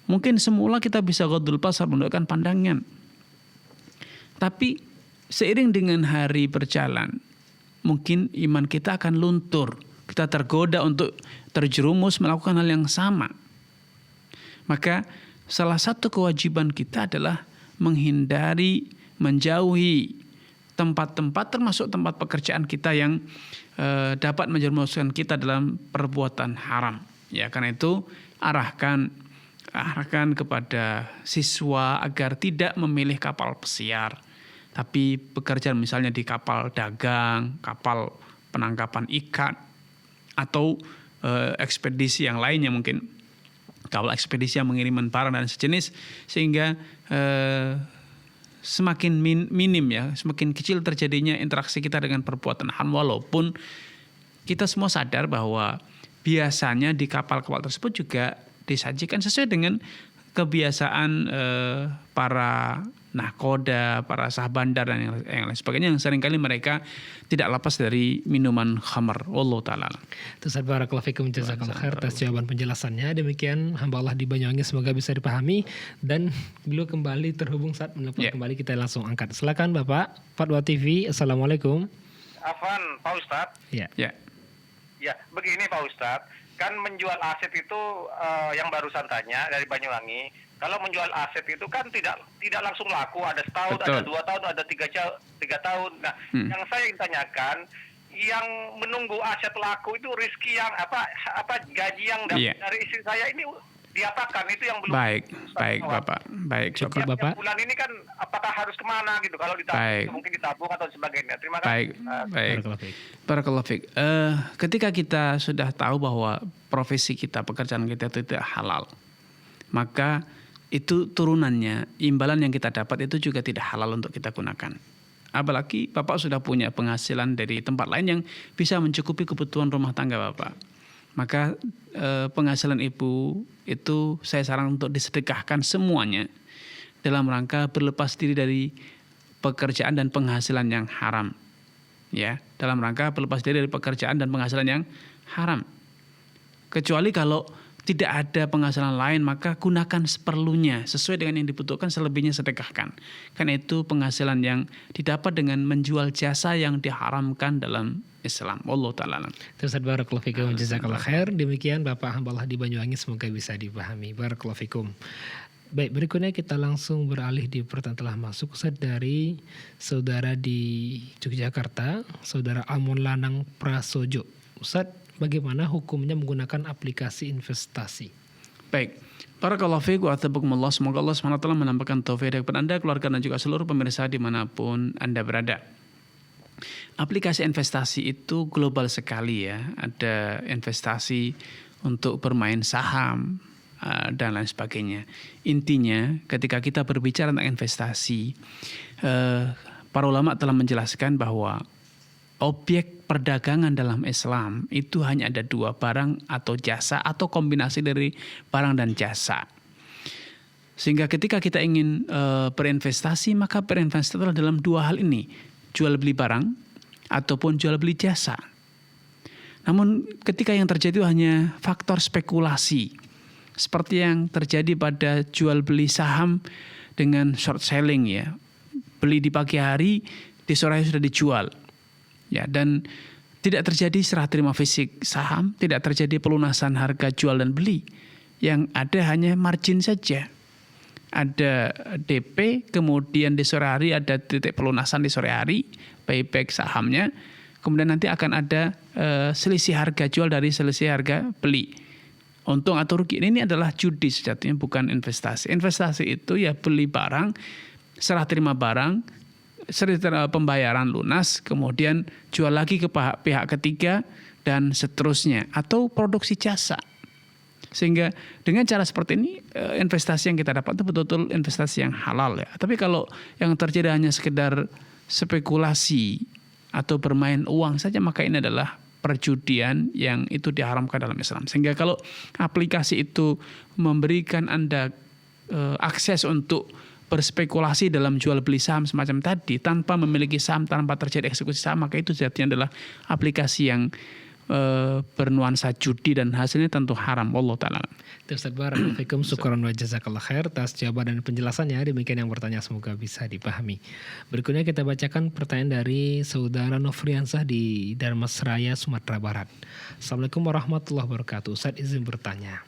Mungkin semula kita bisa ghadul basar, menundukkan pandangan. Tapi seiring dengan hari berjalan, mungkin iman kita akan luntur. Kita tergoda untuk terjerumus melakukan hal yang sama. Maka salah satu kewajiban kita adalah menghindari, menjauhi tempat-tempat termasuk tempat pekerjaan kita yang dapat menjerumuskan kita dalam perbuatan haram. Ya, karena itu arahkan kepada siswa agar tidak memilih kapal pesiar, tapi bekerja misalnya di kapal dagang, kapal penangkapan ikan, atau ekspedisi yang lainnya, mungkin kapal ekspedisi yang mengirimkan barang dan sejenis, sehingga semakin minim ya, semakin kecil terjadinya interaksi kita dengan perbuatan haram. Walaupun kita semua sadar bahwa biasanya di kapal-kapal tersebut juga disajikan sesuai dengan kebiasaan para nahkoda, para sahbandar dan yang lain sebagainya, yang seringkali mereka tidak lepas dari minuman khamr. Wallahu ta'ala. Ustaz barakallahu fikum, jazakallahu khair atas jawaban penjelasannya. Demikian hamba Allah di Banyuwangi, semoga bisa dipahami. Dan beliau kembali terhubung saat menelpon kembali, kita langsung angkat. Silakan Bapak, Fatwa TV. Assalamualaikum. Afwan, Pak Ustadz. Ya. Ya, begini Pak Ustadz, kan menjual aset itu yang barusan tanya dari Banyuwangi. Kalau menjual aset itu kan tidak langsung laku, ada setahun, ada 2 tahun, ada 3 tahun. Nah, yang saya ingin tanyakan, yang menunggu aset laku itu rezeki yang apa gaji yang dari istri saya ini diapakan, itu yang belum. Baik Bapak. Baik, cukup Bapak. Bulan ini kan apakah harus kemana gitu? Kalau ditabung mungkin ditabung atau sebagainya. Terima kasih. Baik. Barakallahu fiik. Ketika kita sudah tahu bahwa profesi kita, pekerjaan kita itu tidak halal, maka itu turunannya, imbalan yang kita dapat itu juga tidak halal untuk kita gunakan. Apalagi Bapak sudah punya penghasilan dari tempat lain yang bisa mencukupi kebutuhan rumah tangga Bapak. Maka penghasilan Ibu itu saya sarankan untuk disedekahkan semuanya dalam rangka berlepas diri dari pekerjaan dan penghasilan yang haram. Ya, dalam rangka berlepas diri dari pekerjaan dan penghasilan yang haram. Kecuali kalau tidak ada penghasilan lain, maka gunakan seperlunya sesuai dengan yang dibutuhkan, selebihnya sedekahkan. Karena itu penghasilan yang didapat dengan menjual jasa yang diharamkan dalam Islam. Wallahu ta'ala. Ustaz barakallahu fikum, jazakallahu khair. Demikian Bapak hamba Allah di Banyuwangi, semoga bisa dipahami. Barakallahu fikum. Baik, berikutnya kita langsung beralih di pertanyaan telah masuk Ustaz dari saudara di Yogyakarta, saudara Amon Lanang Prasojo. Ustaz, bagaimana hukumnya menggunakan aplikasi investasi? Baik. Barakallahu fiik wa atabakumullah. Semoga Allah SWT menampakkan taufik kepada Anda, keluarga dan juga seluruh pemirsa dimanapun Anda berada. Aplikasi investasi itu global sekali ya. Ada investasi untuk bermain saham dan lain sebagainya. Intinya ketika kita berbicara tentang investasi, para ulama telah menjelaskan bahwa objek perdagangan dalam Islam itu hanya ada 2, barang atau jasa, atau kombinasi dari barang dan jasa. Sehingga ketika kita ingin berinvestasi, maka berinvestasi adalah dalam 2 hal ini, jual beli barang ataupun jual beli jasa. Namun ketika yang terjadi hanya faktor spekulasi, Seperti yang terjadi pada jual beli saham dengan short selling ya. Beli di pagi hari, di sore hari sudah dijual. Ya, dan tidak terjadi serah terima fisik saham, tidak terjadi pelunasan harga jual dan beli. Yang ada hanya margin saja. Ada DP, kemudian di sore hari ada titik pelunasan di sore hari, payback sahamnya. Kemudian nanti akan ada selisih harga jual dari selisih harga beli. Untung atau rugi ini adalah judi sejatinya, bukan investasi. Investasi itu ya beli barang, serah terima barang, serah terima pembayaran lunas, kemudian jual lagi ke pihak ketiga dan seterusnya, atau produksi jasa. Sehingga dengan cara seperti ini investasi yang kita dapat itu betul-betul investasi yang halal ya. Tapi kalau yang terjadi hanya sekedar spekulasi atau bermain uang saja, maka ini adalah perjudian yang itu diharamkan dalam Islam. Sehingga kalau aplikasi itu memberikan Anda akses untuk berspekulasi dalam jual beli saham semacam tadi tanpa memiliki saham, tanpa terjadi eksekusi saham, maka itu sejatinya adalah aplikasi yang bernuansa judi dan hasilnya tentu haram. Wallahu ta'ala. Ustaz barakallahu syukran wa jazakallahu khair atas jawaban dan penjelasannya. Demikian yang bertanya, semoga bisa dipahami. Berikutnya kita bacakan pertanyaan dari saudara Nofriansah di Dharmasraya, Sumatera Barat. Assalamualaikum warahmatullahi wabarakatuh. Ustaz izin bertanya,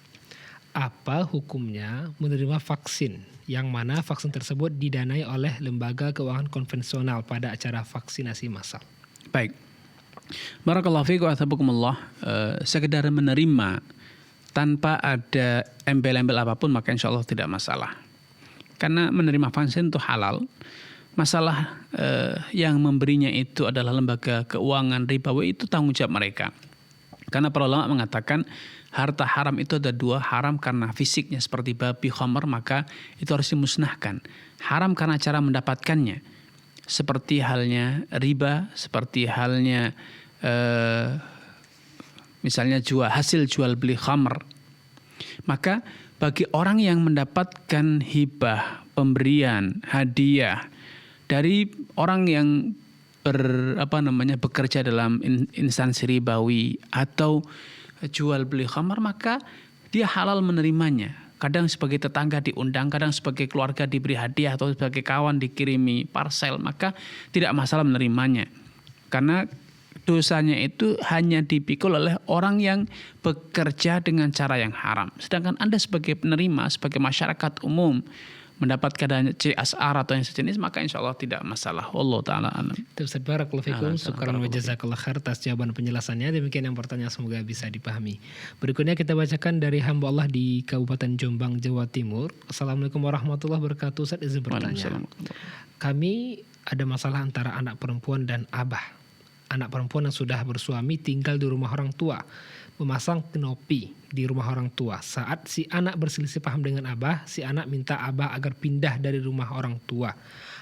apa hukumnya menerima vaksin yang mana vaksin tersebut didanai oleh lembaga keuangan konvensional pada acara vaksinasi massal? Baik. Barakallahu fiikum wa athabakumullah. Sekedar menerima tanpa ada embel-embel apapun maka insya Allah tidak masalah. Karena menerima vaksin itu halal. Masalah yang memberinya itu adalah lembaga keuangan ribawi, itu tanggung jawab mereka. Karena para ulama mengatakan harta haram itu ada dua, haram karena fisiknya seperti babi, khamar, maka itu harus dimusnahkan. Haram karena cara mendapatkannya, seperti halnya riba, seperti halnya misalnya hasil jual beli khamr. Maka bagi orang yang mendapatkan hibah, pemberian, hadiah dari orang yang bekerja dalam instansi ribawi atau jual beli khamr, maka dia halal menerimanya. Kadang sebagai tetangga diundang, kadang sebagai keluarga diberi hadiah, atau sebagai kawan dikirimi parsel, maka tidak masalah menerimanya. Karena dosanya itu hanya dipikul oleh orang yang bekerja dengan cara yang haram. Sedangkan Anda sebagai penerima, sebagai masyarakat umum, mendapatkan CSR atau yang sejenis, maka insya Allah tidak masalah. Wallahu ta'ala alam. Ustaz barakallahu fikum, syukran wa jazakallahu khair atas jawaban penjelasannya. Demikian yang bertanya, semoga bisa dipahami. Berikutnya kita bacakan dari hamba Allah di Kabupaten Jombang, Jawa Timur. Assalamualaikum warahmatullahi wabarakatuh. Ustaz izin bertanya. Kami ada masalah antara anak perempuan dan abah. Anak perempuan yang sudah bersuami tinggal di rumah orang tua, memasang knopi di rumah orang tua. Saat si anak berselisih paham dengan abah, si anak minta abah agar pindah dari rumah orang tua.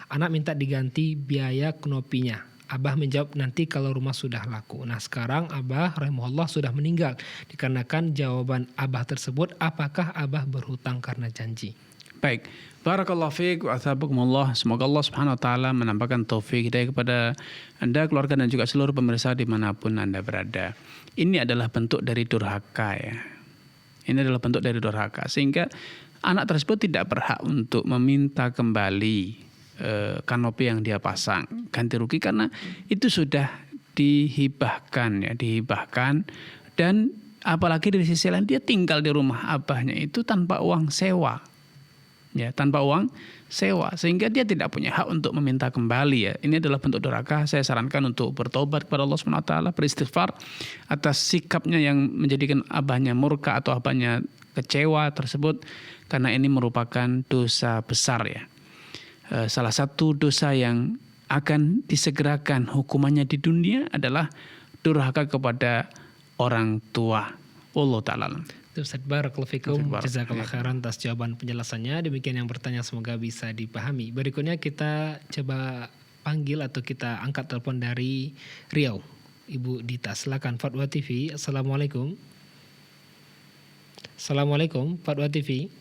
Anak minta diganti biaya knopinya. Abah menjawab nanti kalau rumah sudah laku. Nah sekarang abah rahimahullah sudah meninggal. Dikarenakan jawaban abah tersebut, apakah abah berhutang karena janji? Baik. Barakallahu fiik wa athabakumullah. Semoga Allah Subhanahu wa taala menampakkan taufik hidayah kepada Anda, keluarga, dan juga seluruh pemirsa dimanapun Anda berada. Ini adalah bentuk dari durhaka ya. Ini adalah bentuk dari durhaka, sehingga anak tersebut tidak berhak untuk meminta kembali kanopi yang dia pasang, ganti rugi, karena itu sudah dihibahkan ya, dihibahkan. Dan apalagi dari sisi lain dia tinggal di rumah abahnya itu tanpa uang sewa. Ya, tanpa uang sewa, sehingga dia tidak punya hak untuk meminta kembali ya. Ini adalah bentuk durhaka. Saya sarankan untuk bertobat kepada Allah Subhanahu wa taala, beristighfar atas sikapnya yang menjadikan abahnya murka atau abahnya kecewa tersebut, karena ini merupakan dosa besar ya. Salah satu dosa yang akan disegerakan hukumannya di dunia adalah durhaka kepada orang tua. Wallahu ta'ala. Ustaz barakallahu fikum, jazakallahu khairan atas jawaban penjelasannya. Demikian yang bertanya, semoga bisa dipahami. Berikutnya kita coba panggil atau kita angkat telepon dari Riau. Ibu Dita, silakan. Fatwa TV. Assalamualaikum. Assalamualaikum Fatwa TV.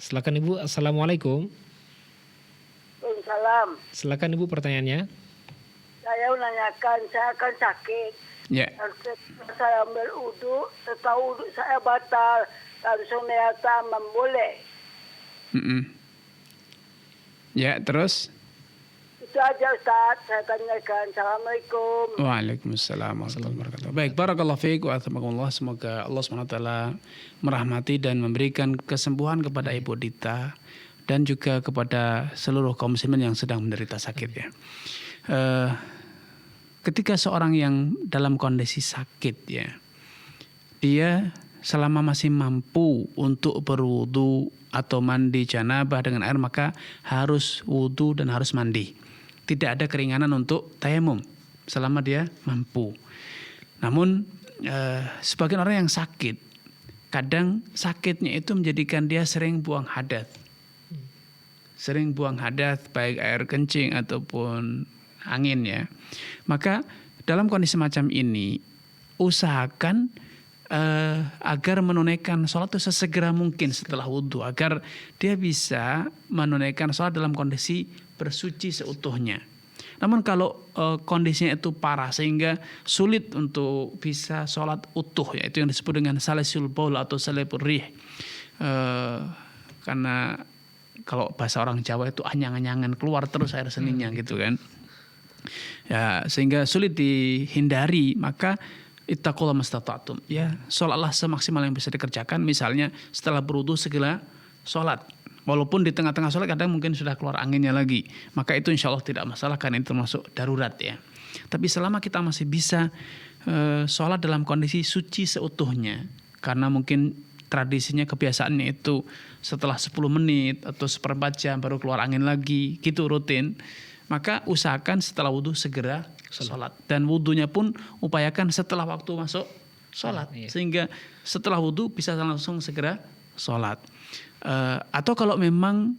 Silakan Ibu. Assalamualaikum. Waalaikumsalam. Silakan Ibu pertanyaannya. Saya menanyakan, saya akan sakit. Ya. Saya ambil wudhu, setelah wudhu saya batal, langsung niat tayammum boleh. Ya, terus? Itu aja Ustaz, saya tanyakan. Assalamualaikum. Waalaikumsalam warahmatullahi wabarakatuh. Baik, barakallahu fiik wa athabakumullah. Semoga Allah SWT merahmati dan memberikan kesembuhan kepada Ibu Dita dan juga kepada seluruh kaum muslimin yang sedang menderita sakit ya. Ketika seorang yang dalam kondisi sakit ya, dia selama masih mampu untuk berwudu atau mandi janabah dengan air, maka harus wudu dan harus mandi. Tidak ada keringanan untuk tayamum selama dia mampu. Namun sebagian orang yang sakit, kadang sakitnya itu menjadikan dia sering buang hadas. Sering buang hadas baik air kencing ataupun angin ya. Maka dalam kondisi macam ini usahakan agar menunaikan sholat itu sesegera mungkin setelah wudhu, agar dia bisa menunaikan sholat dalam kondisi bersuci seutuhnya. Namun kalau kondisinya itu parah sehingga sulit untuk bisa sholat utuh, yaitu yang disebut dengan salisul baul atau salibur rih, karena kalau bahasa orang Jawa itu anyang-anyangan, keluar terus air seninya gitu kan. Ya, sehingga sulit dihindari, maka ittaqullah mastata'tum. Ya, sholatlah semaksimal yang bisa dikerjakan. Misalnya setelah berwudu segera sholat. Walaupun di tengah-tengah sholat kadang mungkin sudah keluar anginnya lagi. Maka itu insya Allah tidak masalah karena itu termasuk darurat ya. Tapi selama kita masih bisa sholat dalam kondisi suci seutuhnya. Karena mungkin tradisinya, kebiasaannya itu setelah 10 menit atau seperempat jam baru keluar angin lagi. Gitu rutin. Maka usahakan setelah wudhu segera sholat. Dan wudhunya pun upayakan setelah waktu masuk sholat. Sehingga setelah wudhu bisa langsung segera sholat. Atau kalau memang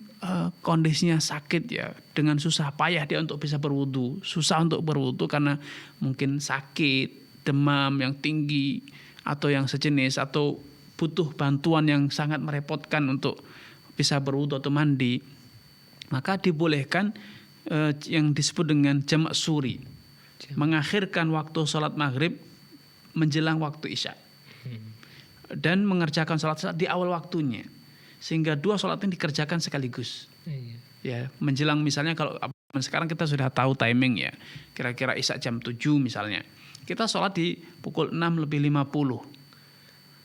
kondisinya sakit ya, dengan susah payah dia untuk bisa berwudhu. Susah untuk berwudhu karena mungkin sakit, demam yang tinggi, atau yang sejenis, atau butuh bantuan yang sangat merepotkan untuk bisa berwudhu atau mandi. Maka dibolehkan yang disebut dengan jamak suri, mengakhirkan waktu sholat maghrib menjelang waktu isya dan mengerjakan sholat di awal waktunya, sehingga dua sholat ini dikerjakan sekaligus. Ya, menjelang misalnya kalau sekarang kita sudah tahu timing ya, kira-kira isya jam 7 misalnya, kita sholat di pukul 6:50,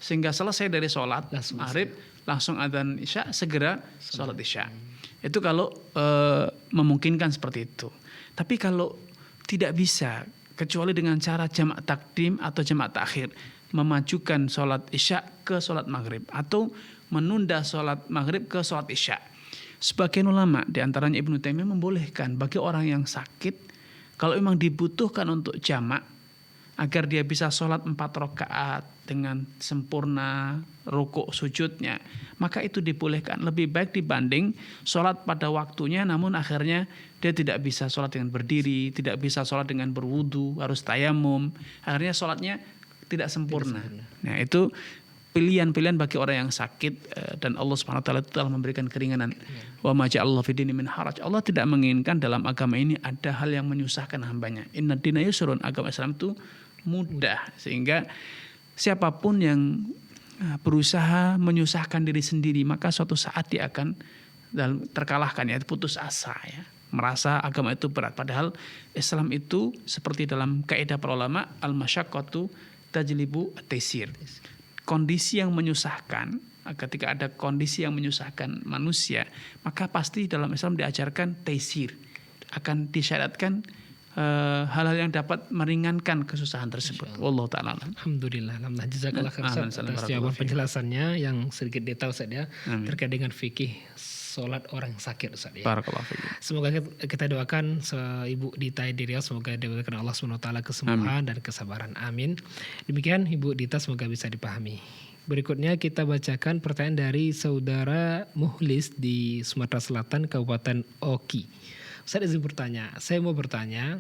sehingga selesai dari sholat maghrib langsung adzan isya, segera sholat isya. Itu kalau memungkinkan seperti itu. Tapi kalau tidak bisa, kecuali dengan cara jamak takdim atau jamak takhir, memajukan sholat isya ke sholat maghrib atau menunda sholat maghrib ke sholat isya. Sebagian ulama, diantaranya Ibnu Taimiyah, membolehkan bagi orang yang sakit, kalau memang dibutuhkan untuk jamak, agar dia bisa sholat 4 rakaat dengan sempurna rukuk sujudnya, maka itu dibolehkan. Lebih baik dibanding sholat pada waktunya namun akhirnya dia tidak bisa sholat dengan berdiri, tidak bisa sholat dengan berwudu, harus tayamum, akhirnya sholatnya tidak sempurna. Nah, itu pilihan-pilihan bagi orang yang sakit, dan Allah Subhanahu wa taala telah memberikan keringanan. Wa ma ja'alallahu fid dini min haraj. Allah tidak menginginkan dalam agama ini ada hal yang menyusahkan hambanya. Inna dina yusrun, agama Islam itu mudah, sehingga siapapun yang berusaha menyusahkan diri sendiri, maka suatu saat dia akan terkalahkan ya, putus asa ya, merasa agama itu berat. Padahal Islam itu seperti dalam kaidah para ulama, al-masyaqqatu tajlibu at-taysir. Kondisi yang menyusahkan, ketika ada kondisi yang menyusahkan manusia, maka pasti dalam Islam diajarkan taysir, akan disyaratkan hal-hal yang dapat meringankan kesusahan tersebut. Wallahu ta'ala. Alhamdulillah. Jazakallah khairan atas jawaban penjelasannya yang sedikit detail Ustaz ya, terkait dengan fikih sholat orang sakit Ustaz ya. Barakallahu fiik. Semoga kita doakan Ibu Dita di Riau, semoga diberikan Allah SWT kesembuhan dan kesabaran. Amin. Demikian Ibu Dita, semoga bisa dipahami. Berikutnya kita bacakan pertanyaan dari saudara Muhlis di Sumatera Selatan, Kabupaten Oki. Ustaz izin bertanya, saya mau bertanya,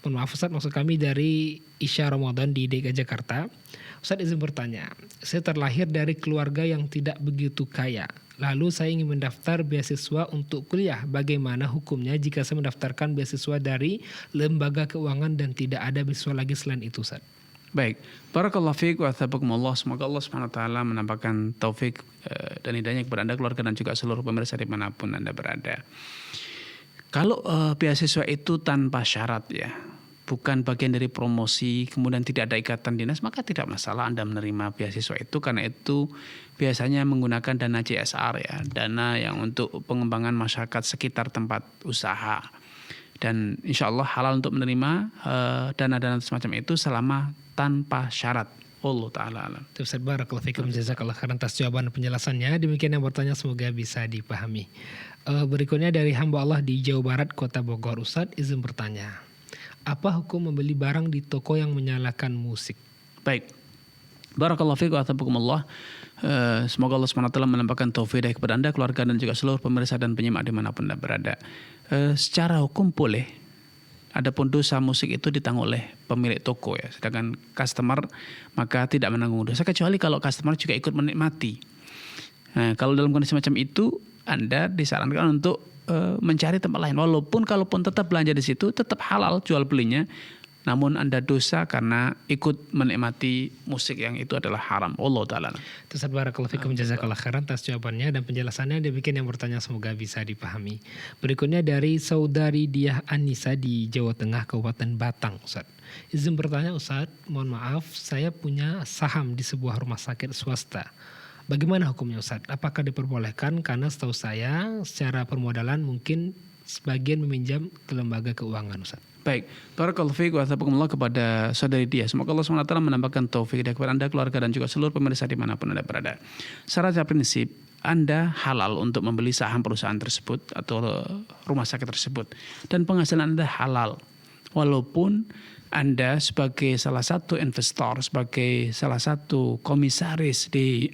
mohon maaf Ustaz, maksud kami dari Isya Ramadan di DKI Jakarta. Ustaz izin bertanya, saya terlahir dari keluarga yang tidak begitu kaya. Lalu saya ingin mendaftar beasiswa untuk kuliah. Bagaimana hukumnya jika saya mendaftarkan beasiswa dari lembaga keuangan dan tidak ada beasiswa lagi selain itu Ustaz? Baik, barakallahu fiik wa athabakumullah. Semoga Allah Subhanahu wa taala menambahkan taufik dan hidayahnya kepada Anda, keluarga dan juga seluruh pemirsa dimanapun Anda berada. Kalau beasiswa itu tanpa syarat ya, bukan bagian dari promosi, kemudian tidak ada ikatan dinas, maka tidak masalah Anda menerima beasiswa itu, karena itu biasanya menggunakan dana CSR ya, dana yang untuk pengembangan masyarakat sekitar tempat usaha. Dan insya Allah halal untuk menerima dana-dana semacam itu selama tanpa syarat. Allah Ta'ala alam. Ustaz, barakallahu fikum, jazakallah khairan atas jawaban penjelasannya. Demikian yang bertanya, semoga bisa dipahami. Berikutnya dari hamba Allah di Jawa Barat, Kota Bogor. Ustaz, izin bertanya, apa hukum membeli barang di toko yang menyalakan musik? Baik, barakallahu fikum wa athabakumullah. Semoga Allah SWT menambahkan taufik kepada Anda, keluarga dan juga seluruh pemirsa dan penyimak dimanapun Anda berada. Secara hukum boleh, adapun dosa musik itu ditanggung oleh pemilik toko ya, sedangkan customer maka tidak menanggung dosa, kecuali kalau customer juga ikut menikmati. Nah, kalau dalam kondisi macam itu Anda disarankan untuk mencari tempat lain, walaupun kalaupun tetap belanja di situ tetap halal jual belinya, namun Anda dosa karena ikut menikmati musik yang itu adalah haram. Allah Ta'ala. Ustaz, barakallahu fikum, jazakallah khairan atas jawabannya dan penjelasannya. Demikian yang bertanya, semoga bisa dipahami. Berikutnya dari saudari Diah Anissa di Jawa Tengah, Kabupaten Batang. Ustaz, izin bertanya Ustaz, mohon maaf, saya punya saham di sebuah rumah sakit swasta. Bagaimana hukumnya Ustaz? Apakah diperbolehkan? Karena setahu saya secara permodalan mungkin sebagian meminjam ke lembaga keuangan Ustaz. Baik, barakallahu fiik wa athabakumullah kepada saudari dia. Semoga Allah SWT menambahkan taufik kepada Anda, keluarga dan juga seluruh pemirsa dimanapun Anda berada. Secara prinsip, Anda halal untuk membeli saham perusahaan tersebut atau rumah sakit tersebut. Dan penghasilan Anda halal. Walaupun Anda sebagai salah satu investor, sebagai salah satu komisaris di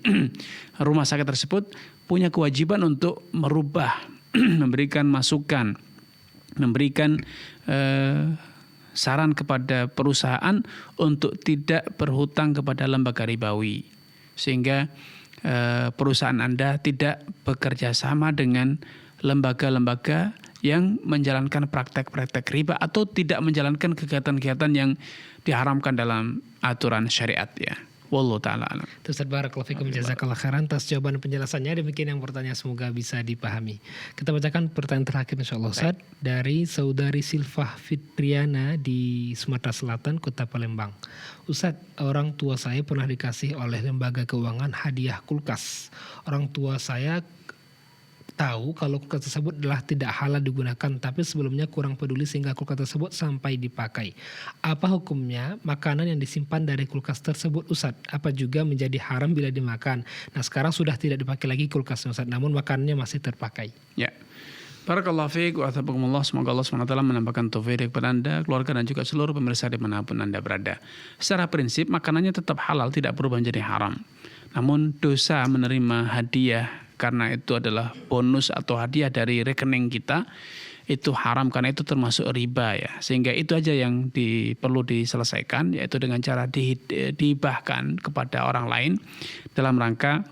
rumah sakit tersebut, punya kewajiban untuk merubah, memberikan masukan, memberikan saran kepada perusahaan untuk tidak berhutang kepada lembaga ribawi, sehingga perusahaan Anda tidak bekerja sama dengan lembaga-lembaga yang menjalankan praktek-praktek riba atau tidak menjalankan kegiatan-kegiatan yang diharamkan dalam aturan syariat ya. Wallahu ta'ala alam. Ustaz, barakallahu fikum, jazakallah khairan atas jawaban penjelasannya. Demikian yang bertanya, semoga bisa dipahami. Kita bacakan pertanyaan terakhir insyaallah Ustaz, dari saudari Silvah Fitriana di Sumatera Selatan, Kota Palembang. Ustaz, orang tua saya pernah dikasih oleh lembaga keuangan hadiah kulkas. Orang tua saya tahu kalau kulkas tersebut adalah tidak halal digunakan, tapi sebelumnya kurang peduli sehingga kulkas tersebut sampai dipakai. Apa hukumnya makanan yang disimpan dari kulkas tersebut Ustaz? Apa juga menjadi haram bila dimakan? Nah, sekarang sudah tidak dipakai lagi kulkas Ustaz, namun makanannya masih terpakai. Ya. Barakallahu fiik wa athabakumullah. Semoga Allah SWT menambahkan taufik kepada Anda, keluarga dan juga seluruh pemirsa dimanapun Anda berada. Secara prinsip makanannya tetap halal, tidak berubah menjadi haram. Namun dosa menerima hadiah karena itu adalah bonus atau hadiah dari rekening kita, itu haram karena itu termasuk riba ya. Sehingga itu aja yang perlu diselesaikan, yaitu dengan cara dihibahkan kepada orang lain dalam rangka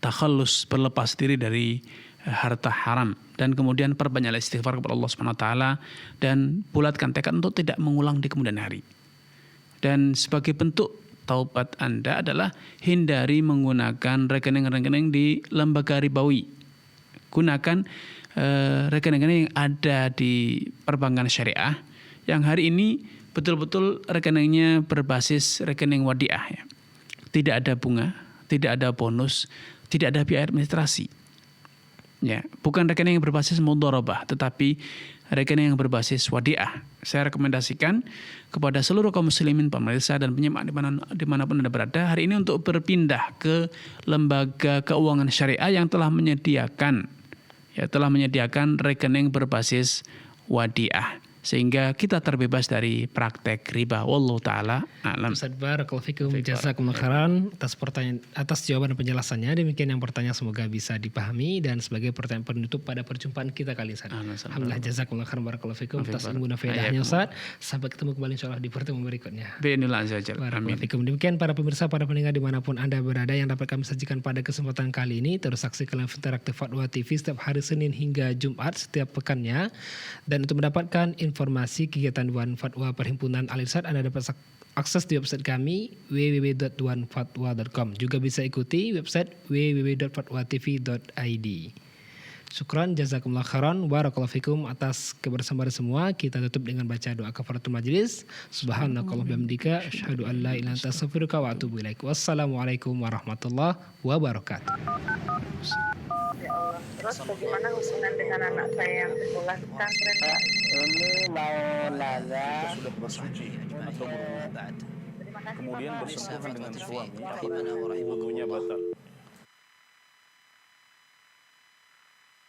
takhallus, berlepas diri dari harta haram, dan kemudian perbanyaklah istighfar kepada Allah Subhanahu wa taala dan bulatkan tekad untuk tidak mengulang di kemudian hari. Dan sebagai bentuk taubat Anda adalah hindari menggunakan rekening-rekening di lembaga ribawi. Gunakan rekening-rekening yang ada di perbankan syariah yang hari ini betul-betul rekeningnya berbasis rekening wadiah ya. Tidak ada bunga, tidak ada bonus, tidak ada biaya administrasi. Ya, bukan rekening yang berbasis mudharabah, tetapi rekening yang berbasis wadiah. Saya rekomendasikan kepada seluruh kaum muslimin, pemirsa dan penyimak dimanapun Anda berada hari ini untuk berpindah ke lembaga keuangan syariah yang telah menyediakan rekening berbasis wadiah, sehingga kita terbebas dari praktek riba. Wallahu taala alam. Ustaz, barakallahu fikum, jazakumullah khairan atas jawaban dan penjelasannya. Demikian yang bertanya, semoga bisa dipahami. Dan sebagai pertanyaan penutup pada perjumpaan kita kali ini, alhamdulillah, jazakumullah khairan, barakallahu fikum atas ilmu dan faedahnya Ustaz. Sampai ketemu kembali insyaallah di pertemuan berikutnya. Bi'inillah azza wajalla. Amin. Demikian para pemirsa, para pendengar dimanapun Anda berada yang dapat kami sajikan pada kesempatan kali ini. Terus saksikan live interaktif Fatwa TV setiap hari Senin hingga Jumat setiap pekannya. Dan untuk mendapatkan informasi kegiatan Dewan Fatwa Perhimpunan Al-Irsyad, Anda dapat akses di website kami www.dewanfatwa.com. Juga bisa ikuti website www.fatwatv.id. Syukran, jazakumullah khairan, barakallahu fikum atas kebersamaan semua. Kita tutup dengan baca doa kafaratul majlis. Subhanakallah bihamdika asyhadu an la ilaha illa anta astaghfiruka wa atubu ilaik. Wassalamualaikum warahmatullahi wabarakatuh. Ya Allah. Terus bagaimana hubungan dengan anak saya yang sekolah di pesantren? Ini mau nanya. Sudah bersuci atau berwudu, kemudian bersentuhan dengan suami, wudunya batal.